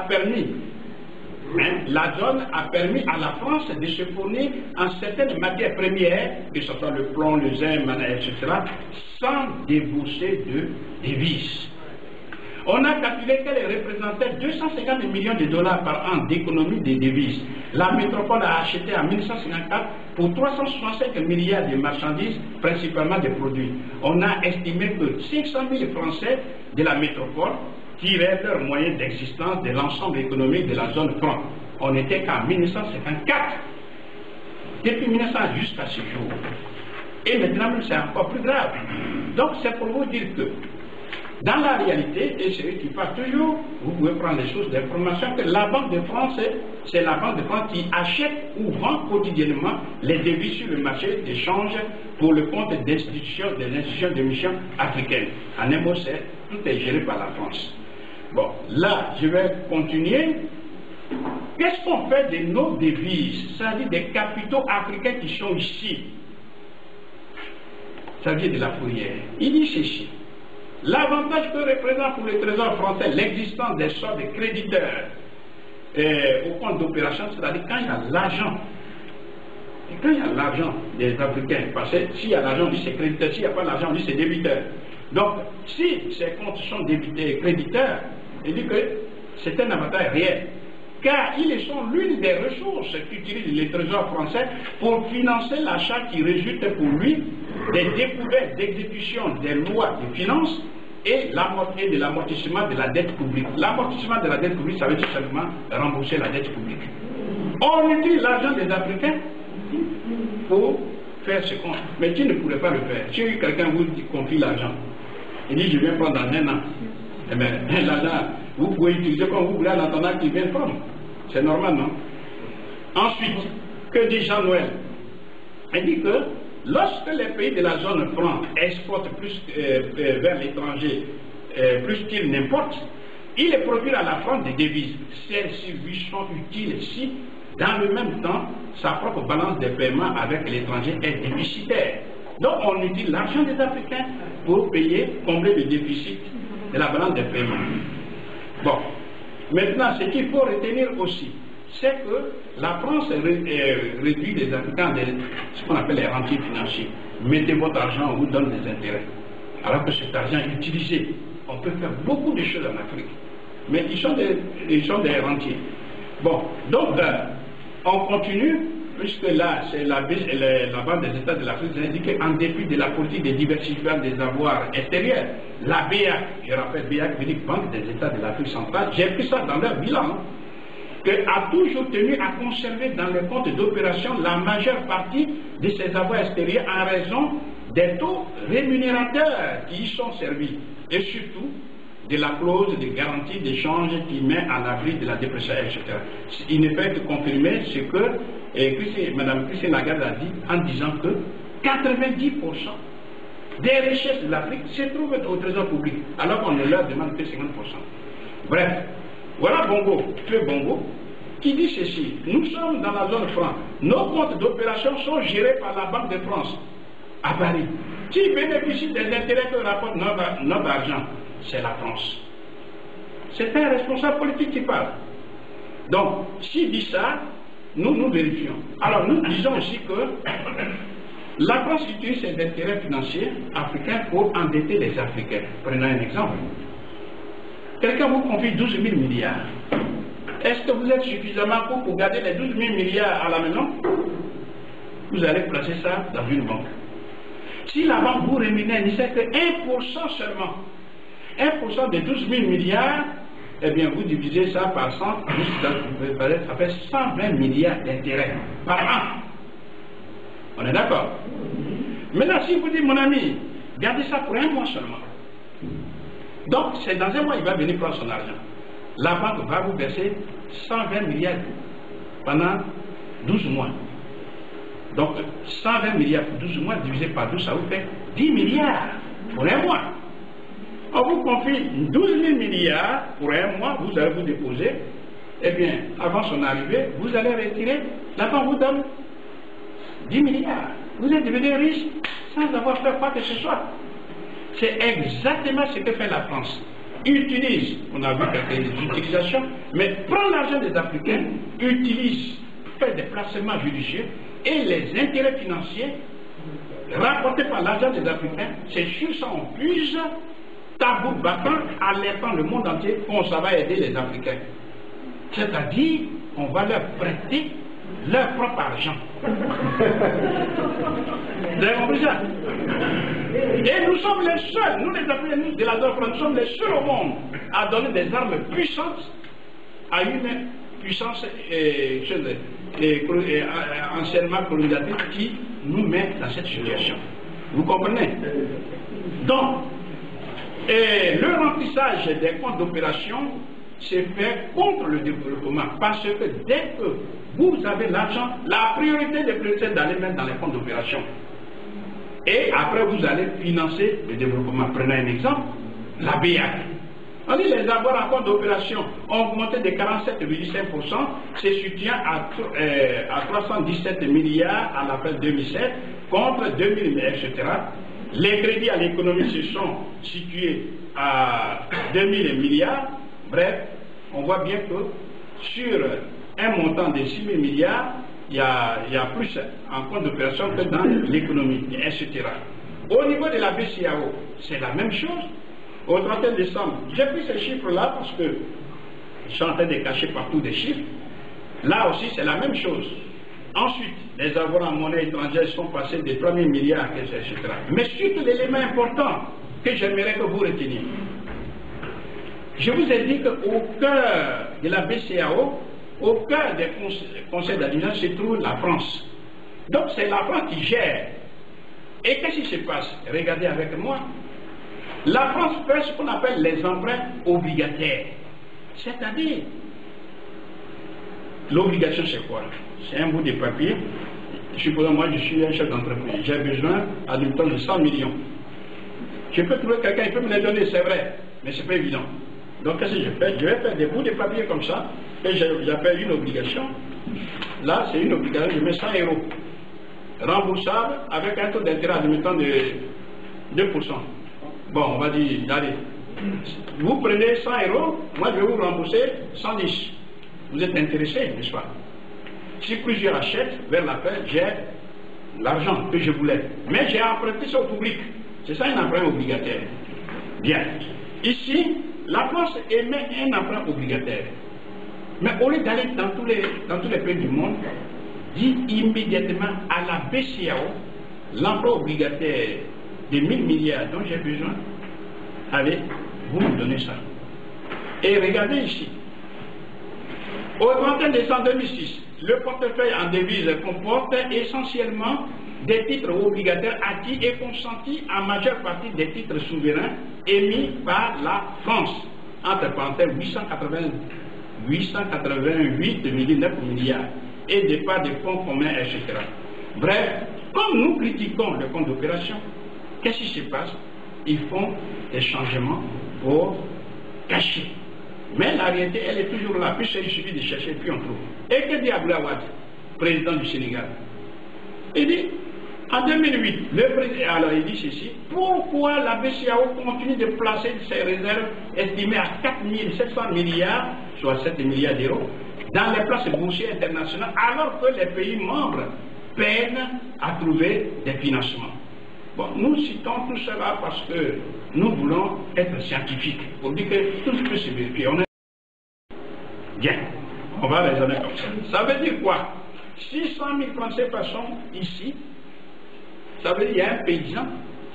permis à la France de se fournir en certaines matières premières, que ce soit le plomb, le zinc, etc., sans débourser de devises. On a calculé qu'elle représentait 250 millions de dollars par an d'économie des devises. La métropole a acheté en 1954 pour 365 milliards de marchandises, principalement des produits. On a estimé que 500 000 Français de la métropole tiraient leurs moyens d'existence de l'ensemble économique de la zone franc. On n'était qu'en 1954. Depuis 1900 jusqu'à ce jour. Et maintenant, c'est encore plus grave. Donc, c'est pour vous dire que dans la réalité, et c'est eux qui parlent toujours, vous pouvez prendre les sources d'information, que la Banque de France, c'est la Banque de France qui achète ou vend quotidiennement les devises sur le marché d'échange pour le compte des institutions d'émission africaines. En un mot, tout est géré par la France. Bon, là, je vais continuer. Qu'est-ce qu'on fait de nos devises, c'est-à-dire des capitaux africains qui sont ici? Ça vient de la fourrière. Il dit ceci. L'avantage que représente pour le Trésor français l'existence des sortes de créditeurs au compte d'opération, c'est-à-dire quand il y a l'argent. Et quand il y a l'argent des Africains, parce que s'il y a l'argent, on dit c'est créditeur, s'il n'y a pas l'argent, on dit c'est débiteur. Donc, si ces comptes sont débités et créditeurs, il dit que c'est un avantage réel. car ils sont l'une des ressources qu'utilise le Trésor français pour financer l'achat qui résulte pour lui des découvertes d'exécution des lois de finances et de l'amortissement de la dette publique. L'amortissement de la dette publique, ça veut dire seulement rembourser la dette publique. On utilise l'argent des Africains pour faire ce qu'on... Mais tu ne pourrais pas le faire. Si quelqu'un vous confie l'argent, il dit je viens prendre dans un an. Eh bien, l'argent, vous pouvez utiliser comme vous voulez en attendant qu'il vienne prendre. C'est normal, non? Ensuite, que dit Jean-Noël? Il dit que lorsque les pays de la zone franc exportent plus vers l'étranger, plus qu'ils n'importent, ils procurent à la France des devises. Celles-ci lui sont utiles si, dans le même temps, sa propre balance de paiement avec l'étranger est déficitaire. Donc on utilise l'argent des Africains pour payer, combler le déficit de la balance de paiement. Bon, maintenant, ce qu'il faut retenir aussi, c'est que la France réduit les Africains ce qu'on appelle les rentiers financiers. Mettez votre argent, on vous donne des intérêts. Alors que cet argent est utilisé. On peut faire beaucoup de choses en Afrique. Mais ils sont des rentiers. Bon, donc on continue, puisque là, c'est la Banque des États de l'Afrique qui indique qu'en dépit de la politique de diversification des avoirs extérieurs, la BEAC, je rappelle, BEAC veut dire Banque des États de l'Afrique centrale, j'ai pris ça dans leur bilan, a toujours tenu à conserver dans le compte d'opération la majeure partie de ses avoirs extérieurs en raison des taux rémunérateurs qui y sont servis, et surtout de la clause de garantie d'échange qui met en abri de la dépression, etc. Il ne fait que confirmer ce que Mme Christine Lagarde a dit en disant que 90% des richesses de l'Afrique se trouvent au trésor public, alors qu'on ne leur demande que 50%. Bref, voilà Bongo, qui dit ceci: nous sommes dans la zone franc, nos comptes d'opération sont gérés par la Banque de France à Paris, qui bénéficie des intérêts que rapporte notre argent. C'est la France. C'est un responsable politique qui parle. Donc, s'il dit ça, nous vérifions. Alors, nous disons aussi que la France utilise ses intérêts financiers africains pour endetter les Africains. Prenons un exemple. Quelqu'un vous confie 12 000 milliards. Est-ce que vous êtes suffisamment court pour garder les 12 000 milliards à la maison? Vous allez placer ça dans une banque. Si la banque vous rémunère, il sait que 1% seulement, 1% des 12 000 milliards, eh bien vous divisez ça par 100, ça fait 120 milliards d'intérêts par an. On est d'accord? Maintenant, si vous dites, mon ami, gardez ça pour un mois seulement. Donc, c'est dans un mois, il va venir prendre son argent. La banque va vous verser 120 milliards pendant 12 mois. Donc, 120 milliards pour 12 mois divisé par 12, ça vous fait 10 milliards pour un mois. On vous confie 12 000 milliards pour un mois, vous allez vous déposer. Eh bien, avant son arrivée, vous allez retirer, la banque vous donne 10 milliards. Vous êtes devenu riche sans avoir fait quoi que ce soit. C'est exactement ce que fait la France. Utilise, on a vu quelques utilisations, mais prend l'argent des Africains, utilise, fait des placements judicieux, et les intérêts financiers rapportés par l'argent des Africains, c'est sur ça on puise, tabou battant, alertant le monde entier qu'on ça va aider les Africains. C'est-à-dire qu'on va leur prêter leur propre argent. Vous avez compris ça? Et nous sommes les seuls, nous les Africains de la zone franc, nous sommes les seuls au monde à donner des armes puissantes à une puissance anciennement colonisatrice qui nous met dans cette situation. Vous comprenez? Donc, le remplissage des comptes d'opération se fait contre le développement parce que dès que vous avez l'argent, la priorité des priorités c'est d'aller mettre dans les comptes d'opération. Et après, vous allez financer le développement. Prenez un exemple, la BEAC. On dit les avoirs en compte d'opération ont augmenté de 47,5%, se soutient à 317 milliards à la fin 2007, contre 2000 milliards, etc. Les crédits à l'économie se sont situés à 2000 milliards. Bref, on voit bien que sur un montant de 6 000 milliards, il y a plus en compte d'opération que dans l'économie, etc. Au niveau de la BCAO, c'est la même chose. Au 31 décembre, j'ai pris ces chiffres-là parce que sont en train de cacher partout des chiffres. Là aussi, c'est la même chose. Ensuite, les avoirs en monnaie étrangère sont passés de 3 000 milliards, etc. Mais surtout, l'élément important que j'aimerais que vous reteniez. Je vous ai dit qu'au cœur de la BCEAO, au cœur des conseils d'administration, se trouve la France. Donc, c'est la France qui gère. Et qu'est-ce qui se passe? Regardez avec moi. La France fait ce qu'on appelle les emprunts obligataires. C'est-à-dire, l'obligation, c'est quoi? C'est un bout de papier. Supposons, moi, je suis un chef d'entreprise. J'ai besoin, à du temps, de 100 millions. Je peux trouver quelqu'un, il peut me les donner, c'est vrai, mais ce n'est pas évident. Donc, qu'est-ce que je fais? Je vais faire des bouts de papier comme ça, et j'appelle une obligation. Là, c'est une obligation, je mets 100 €. Remboursable avec un taux d'intérêt, admettant de 2%. Bon, on va dire, allez. Vous prenez 100 €, moi je vais vous rembourser 110. Vous êtes intéressé, n'est-ce pas? Si plusieurs achètent, vers la fin, j'ai l'argent que je voulais. Mais j'ai emprunté ça au public. C'est ça un emprunt obligataire. Bien. Ici, la France émet un emprunt obligataire. Mais au lieu d'aller dans tous les pays du monde, dit immédiatement à la BCEAO, l'emprunt obligataire de 1000 milliards dont j'ai besoin, allez, vous me donnez ça. Et regardez ici. Au 31 décembre 2006, le portefeuille en devise comporte essentiellement des titres obligataires acquis et consentis en majeure partie des titres souverains émis par la France, entre parenthèses 888,9 milliards, et des parts de fonds communs, etc. Bref, comme nous critiquons le compte d'opération, qu'est-ce qui se passe? Ils font des changements pour cacher. Mais la réalité, elle est toujours là. Puis il suffit de chercher, puis on trouve. Et que dit Abdoulaye Wade, président du Sénégal? Il dit, en 2008, le président, alors il dit ceci, pourquoi la BCEAO continue de placer ses réserves estimées à 4 700 milliards, soit 7 milliards d'euros, dans les places boursières internationales, alors que les pays membres peinent à trouver des financements? Bon, nous citons tout cela parce que nous voulons être scientifiques, pour dire que tout peut se vérifier. Bien, on va raisonner comme ça. Ça veut dire quoi? 600 000 francs CFA sont ici. Ça veut dire qu'il y a un paysan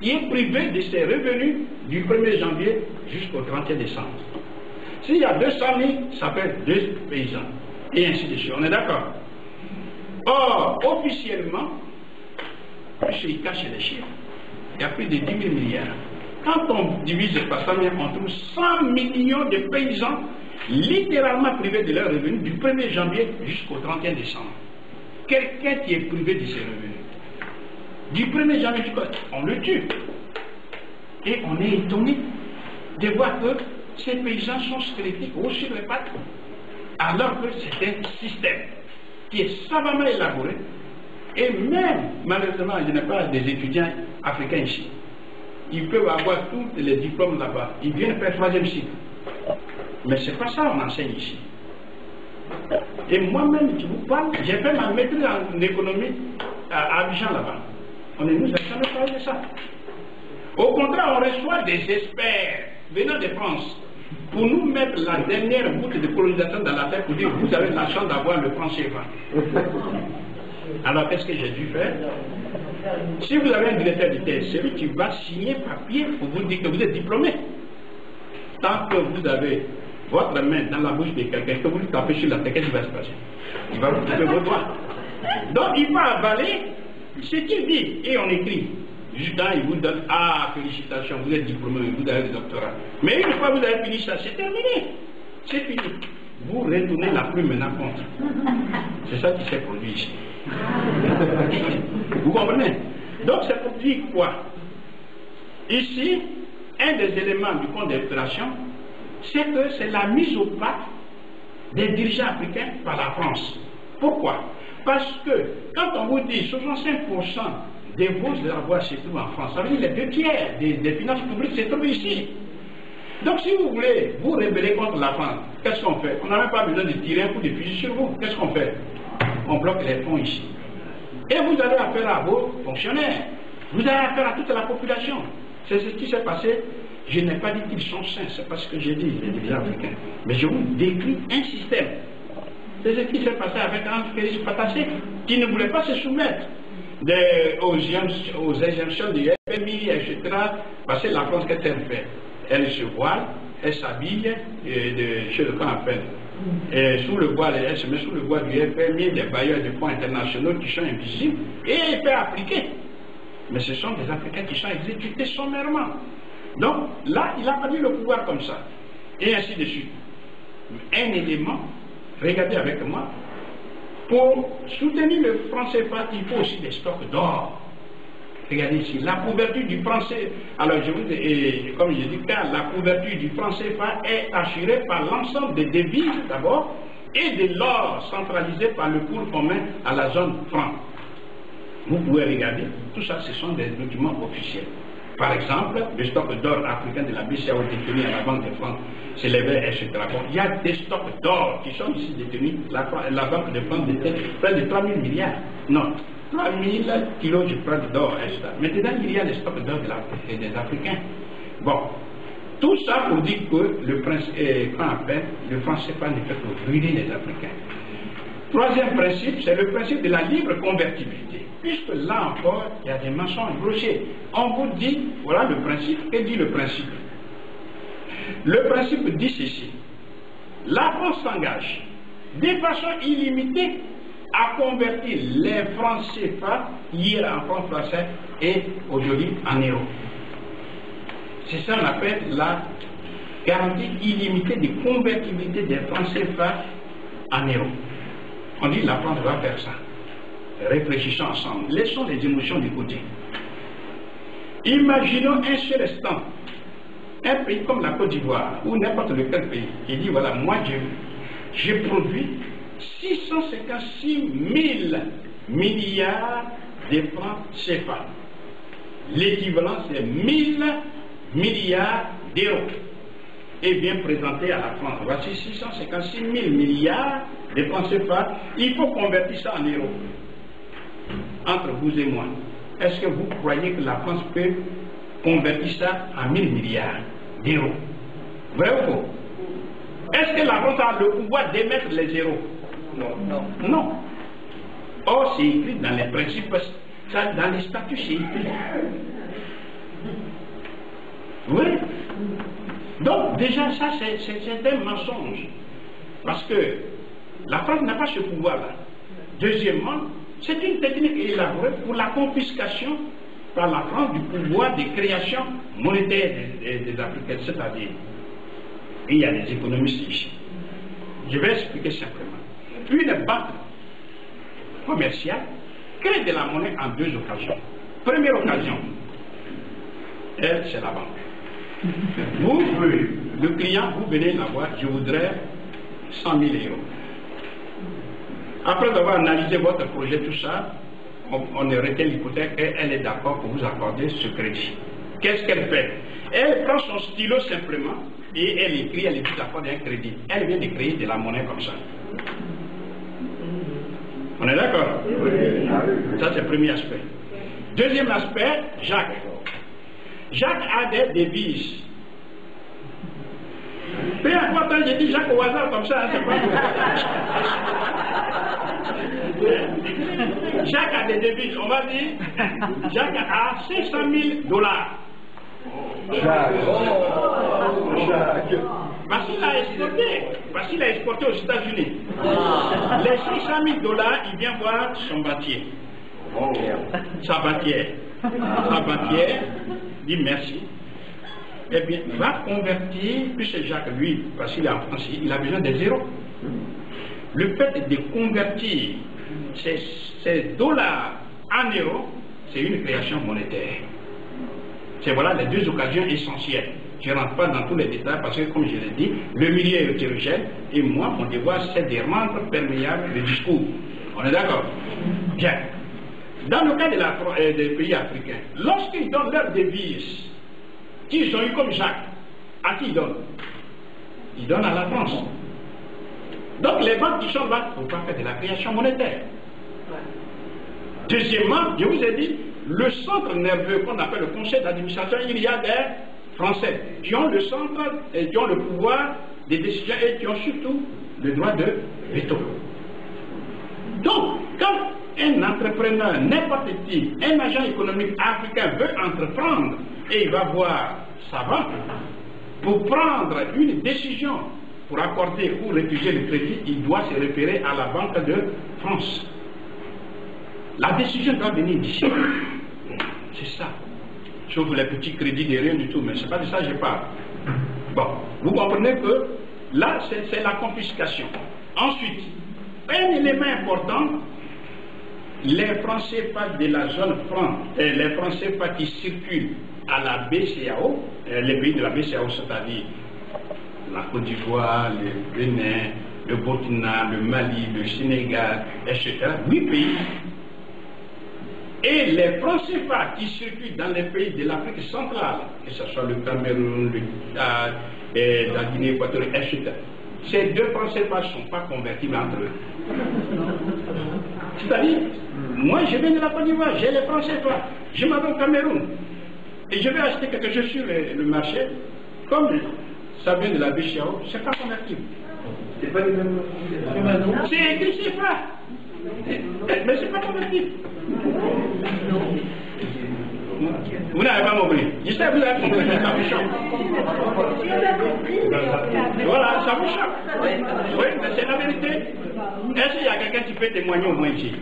qui est privé de ses revenus du 1er janvier jusqu'au 31 décembre. S'il y a 200 000, ça fait 2 paysans. Et ainsi de suite. On est d'accord? Or, officiellement, puisqu'il cache les chiffres, il y a plus de 10 000 milliards. Quand on divise par 100 000, on trouve 100 millions de paysans littéralement privés de leurs revenus du 1er janvier jusqu'au 31 décembre. Quelqu'un qui est privé de ses revenus, du 1er janvier jusqu'au... on le tue. Et on est étonné de voir que ces paysans sont squelettiques, haut sur les pattes, alors que c'est un système qui est savamment élaboré. Et même, malheureusement, je n'ai pas des étudiants africains ici. Ils peuvent avoir tous les diplômes là-bas. Ils viennent faire 3e cycle. Mais ce n'est pas ça qu'on enseigne ici. Et moi-même, je vous parle, j'ai fait ma maîtrise en économie à Abidjan là-bas. On ne nous a jamais parlé de ça. Au contraire, on reçoit des experts venant de France pour nous mettre la dernière goutte de colonisation dans la tête pour dire vous avez la chance d'avoir le franc CFA. Alors qu'est-ce que j'ai dû faire? Si vous avez un directeur de thèse, celui qui va signer papier pour vous dire que vous êtes diplômé. Tant que vous avez votre main dans la bouche de quelqu'un, que vous lui tapez sur la tête, qu'est-ce qui va se passer? Il va vous couper vos doigts. Donc il va avaler ce qu'il dit et on écrit. Juste là, il vous donne ah, félicitations, vous êtes diplômé, vous avez le doctorat. Mais une fois que vous avez fini ça, c'est terminé. C'est fini. Vous retournez la plume maintenant contre. C'est ça qui s'est produit ici. Vous comprenez? Donc c'est pour dire quoi? Ici, un des éléments du compte d'opération, c'est que c'est la mise au pas des dirigeants africains par la France. Pourquoi? Parce que quand on vous dit 65% des bourses de avoirs se trouvent en France, ça veut dire les 2 tiers des finances publiques se trouvent ici. Donc si vous voulez vous rebeller contre la France, qu'est-ce qu'on fait? On n'a même pas besoin de tirer un coup de fusil sur vous. Qu'est-ce qu'on fait? On bloque les fonds ici. Et vous avez affaire à vos fonctionnaires. Vous avez affaire à toute la population. C'est ce qui s'est passé Je n'ai pas dit qu'ils sont sains, c'est pas ce que j'ai dit, les dirigeants africains. Mais je vous décris un système. C'est ce qui s'est passé avec Félix Patassé, qui ne voulait pas se soumettre aux injonctions du FMI, etc. Parce que la France, qu'est-ce qu'elle fait? Elle se voile, elle s'habille chez le camp appel. Et sous le voile, elle se met sous le voile du FMI, des bailleurs de fonds internationaux qui sont invisibles, et elle fait appliquer. Mais ce sont des Africains qui sont exécutés sommairement. Donc là, il a perdu le pouvoir comme ça. Et ainsi de suite. Un élément, regardez avec moi, pour soutenir le franc CFA, il faut aussi des stocks d'or. Regardez ici, la couverture du franc CFA, alors je vous dis, comme je dis, car la couverture du franc CFA est assurée par l'ensemble des devises d'abord et de l'or centralisé par le cours commun à la zone franc. Vous pouvez regarder, tout ça ce sont des documents officiels. Par exemple, le stock d'or africain de la BCEAO détenu à la Banque de France s'élevait, etc. Bon, il y a des stocks d'or qui sont ici détenus. La Banque de France détient près de 3 000 milliards. Non, 3 000 kilos je prends d'or, etc. Maintenant, il y a les stocks d'or des Africains. Bon, tout ça pour dire que le franc CFA ne fait que ruiner les Africains. Troisième principe, c'est le principe de la libre convertibilité. Puisque là encore, il y a des mensonges grossiers. On vous dit, voilà le principe. Que dit le principe? Le principe dit ceci. La France s'engage de façon illimitée à convertir les francs CFA hier en francs français et aujourd'hui en euros. C'est ça qu'on appelle la garantie illimitée de convertibilité des francs CFA en euros. On dit la France va faire ça. Réfléchissons ensemble. Laissons les émotions de côté. Imaginons un seul instant, un pays comme la Côte d'Ivoire, ou n'importe lequel pays, qui dit, voilà, moi j'ai produit 656 000 milliards de francs CFA. L'équivalent, c'est 1000 milliards d'euros. Et bien présenté à la France. Voici 656 000 milliards de francs CFA. Il faut convertir ça en euros. Entre vous et moi, est-ce que vous croyez que la France peut convertir ça en 1000 milliards d'euros? Vrai ou faux? Est-ce que la France a le pouvoir d'émettre les euros? Non. Non. Or, c'est écrit dans les principes, dans les statuts, c'est écrit. Oui. Donc, déjà, ça, c'est un mensonge. Parce que la France n'a pas ce pouvoir-là. Deuxièmement, c'est une technique élaborée pour la confiscation par la France du pouvoir de création monétaire des Africains. C'est-à-dire, il y a des économistes ici. Je vais expliquer simplement. Une banque commerciale crée de la monnaie en deux occasions. Première occasion, elle, c'est la banque. Vous, le client, vous venez la voir, je voudrais 100 000 euros. Après avoir analysé votre projet, tout ça, on retient l'hypothèque et elle est d'accord pour vous accorder ce crédit. Qu'est-ce qu'elle fait? Elle prend son stylo simplement et elle écrit, elle dit d'accorder un crédit. Elle vient de créer de la monnaie comme ça. On est d'accord? Oui. Ça, c'est le premier aspect. Deuxième aspect, Jacques. Jacques a des devises. Peu importe, j'ai dit Jacques au hasard comme ça, c'est pas Jacques a des devises, on va dire, Jacques a 500 000 $. Jacques. Parce qu'il a exporté aux États-Unis. Les 500 000 $, il vient voir son banquier. Sa banquière dit merci. Eh bien, il va convertir, puisque Jacques, lui, parce qu'il est en France, il a besoin des zéros. Le fait de convertir ces dollars en euros, c'est une création monétaire. C'est voilà les deux occasions essentielles. Je ne rentre pas dans tous les détails parce que, comme je l'ai dit, le milieu est hétérogène et moi, mon devoir, c'est de rendre perméable le discours. On est d'accord? Bien. Dans le cas des pays africains, lorsqu'ils donnent leurs devises, qu'ils ont eu comme Jacques, à qui ils donnent? Ils donnent à la France. Donc les banques qui sont là ne vont pas faire de la création monétaire. Deuxièmement, je vous ai dit, le centre nerveux qu'on appelle le conseil d'administration, il y a des français qui ont le centre et qui ont le pouvoir des décisions et qui ont surtout le droit de veto. Donc, quand un entrepreneur, n'importe qui, un agent économique africain veut entreprendre et il va voir sa banque pour prendre une décision pour accorder ou refuser le crédit, il doit se référer à la Banque de France. La décision doit venir d'ici. C'est ça. Sauf les petits crédits de rien du tout, mais ce n'est pas de ça que je parle. Bon, vous comprenez que là, c'est la confiscation. Ensuite, un élément important, les francs CFA de la zone franc, les francs CFA qui circulent à la BCEAO, les pays de la BCEAO, c'est-à-dire la Côte d'Ivoire, le Bénin, le Burkina, le Mali, le Sénégal, etc. 8 pays. Et les francs CFA qui circulent dans les pays de l'Afrique centrale, que ce soit le Cameroun, la Guinée équatoriale, etc. Ces deux francs CFA ne sont pas convertibles entre eux. C'est-à-dire, moi je viens de la Côte d'Ivoire, j'ai les francs CFA, je m'en vais au Cameroun. Et je vais acheter quelque chose sur le marché, comme ça vient de la BCEAO, c'est pas convertible. C'est pas les mêmes. C'est écrit CFA. Mais c'est pas convertible. Vous n'avez pas compris. Je sais que vous avez compris, mais ça vous choque. Voilà, ça vous choque. Oui, mais c'est la vérité. Est-ce qu'il y a quelqu'un qui peut témoigner au moins ici?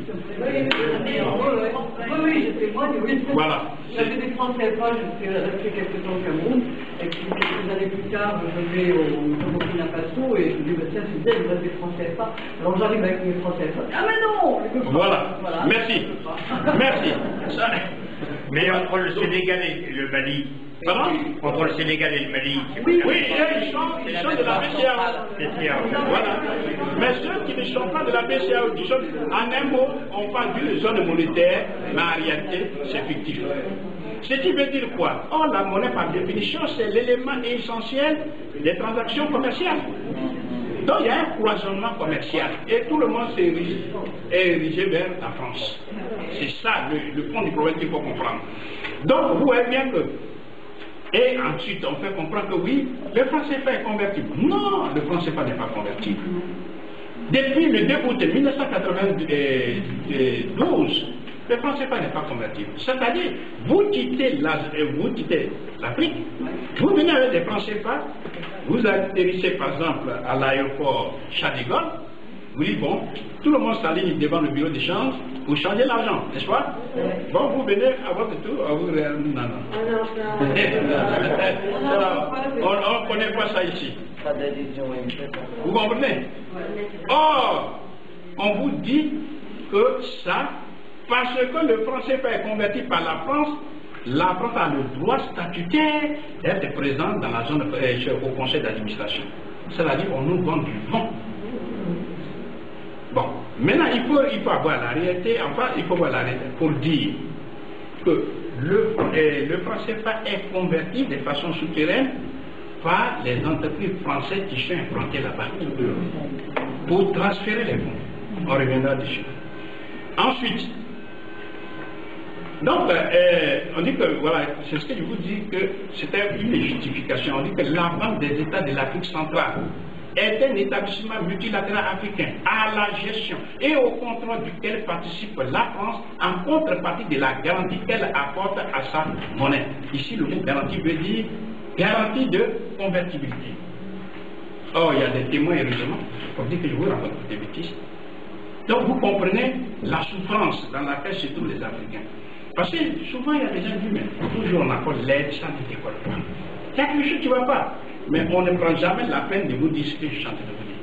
Oui, je témoigne, oui. Voilà. J'avais des francs CFA, je suis resté quelques temps au Cameroun, et puis quelques années plus tard, je vais au Burkina Faso, et je me dis, bah, tiens, c'est bien, il reste des francs CFA. Alors j'arrive avec mes francs CFA. Ah, mais non! Voilà. Merci. Merci. Ça... Mais entre le Sénégal et le Mali, pardon? Entre le Sénégal et le Mali, oui, ils sont de la BCEAO. Voilà. Mais ceux qui ne sont pas de la BCEAO, en un mot, on parle d'une zone monétaire, mais en réalité, c'est fictif. Ce qui veut dire quoi? Or, la monnaie, par définition, c'est l'élément essentiel des transactions commerciales. Donc, il y a un cloisonnement commercial et tout le monde est érigé vers la France. C'est ça le fond du problème qu'il faut comprendre. Donc, vous voyez bien que... Et ensuite, on fait comprendre que oui, le franc CFA est convertible. Non, le franc CFA n'est pas convertible. Depuis le 2 août 1992, le franc CFA n'est pas convertible. C'est-à-dire, vous quittez l'Afrique, vous venez avec des francs CFA, vous atterrissez par exemple à l'aéroport Charles de Gaulle, vous dites bon, tout le monde s'aligne devant le bureau d'échange, vous changez l'argent, n'est-ce pas? Bon, vous venez à votre tour, vous... Non. On ne connaît pas ça ici. Vous comprenez? Or, on vous dit que ça, parce que le franc CFA est converti par la France a le droit statutaire d'être présent dans la zone au conseil d'administration. C'est-à-dire qu'on nous vend du vent. Bon, maintenant il faut avoir la réalité, enfin il faut voir la réalité pour dire que le franc CFA est converti de façon souterraine par les entreprises françaises qui sont implantées là-bas pour transférer les fonds. On reviendra dessus. Ensuite, donc, on dit que, voilà, c'est ce que je vous dis que c'était une justification. On dit que la Banque des États de l'Afrique centrale est un établissement multilatéral africain à la gestion et au contrôle duquel participe la France en contrepartie de la garantie qu'elle apporte à sa monnaie. Ici, le mot garantie veut dire garantie de convertibilité. Or, il y a des témoins, heureusement, pour dire que je vous raconte des bêtises. Donc, vous comprenez la souffrance dans laquelle se trouvent les Africains. Parce que souvent, il y a des gens qui disent, mais toujours on accorde l'aide, ça ne décolle pas. Il y a quelque chose qui ne va pas. Mais on ne prend jamais la peine de vous dire ce que je suis en train de vous dire.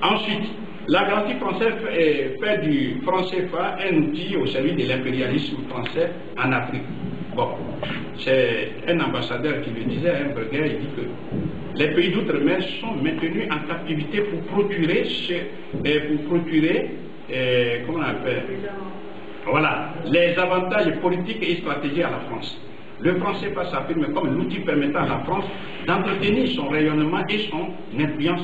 Ensuite, la garantie française fait du franc CFA un outil au service de l'impérialisme français en Afrique. Bon, c'est un ambassadeur qui le disait, un Berger, il dit que les pays d'outre-mer sont maintenus en captivité pour procurer, comment on appelle? Voilà, les avantages politiques et stratégiques à la France. Le franc CFA s'affirme comme l'outil permettant à la France d'entretenir son rayonnement et son influence.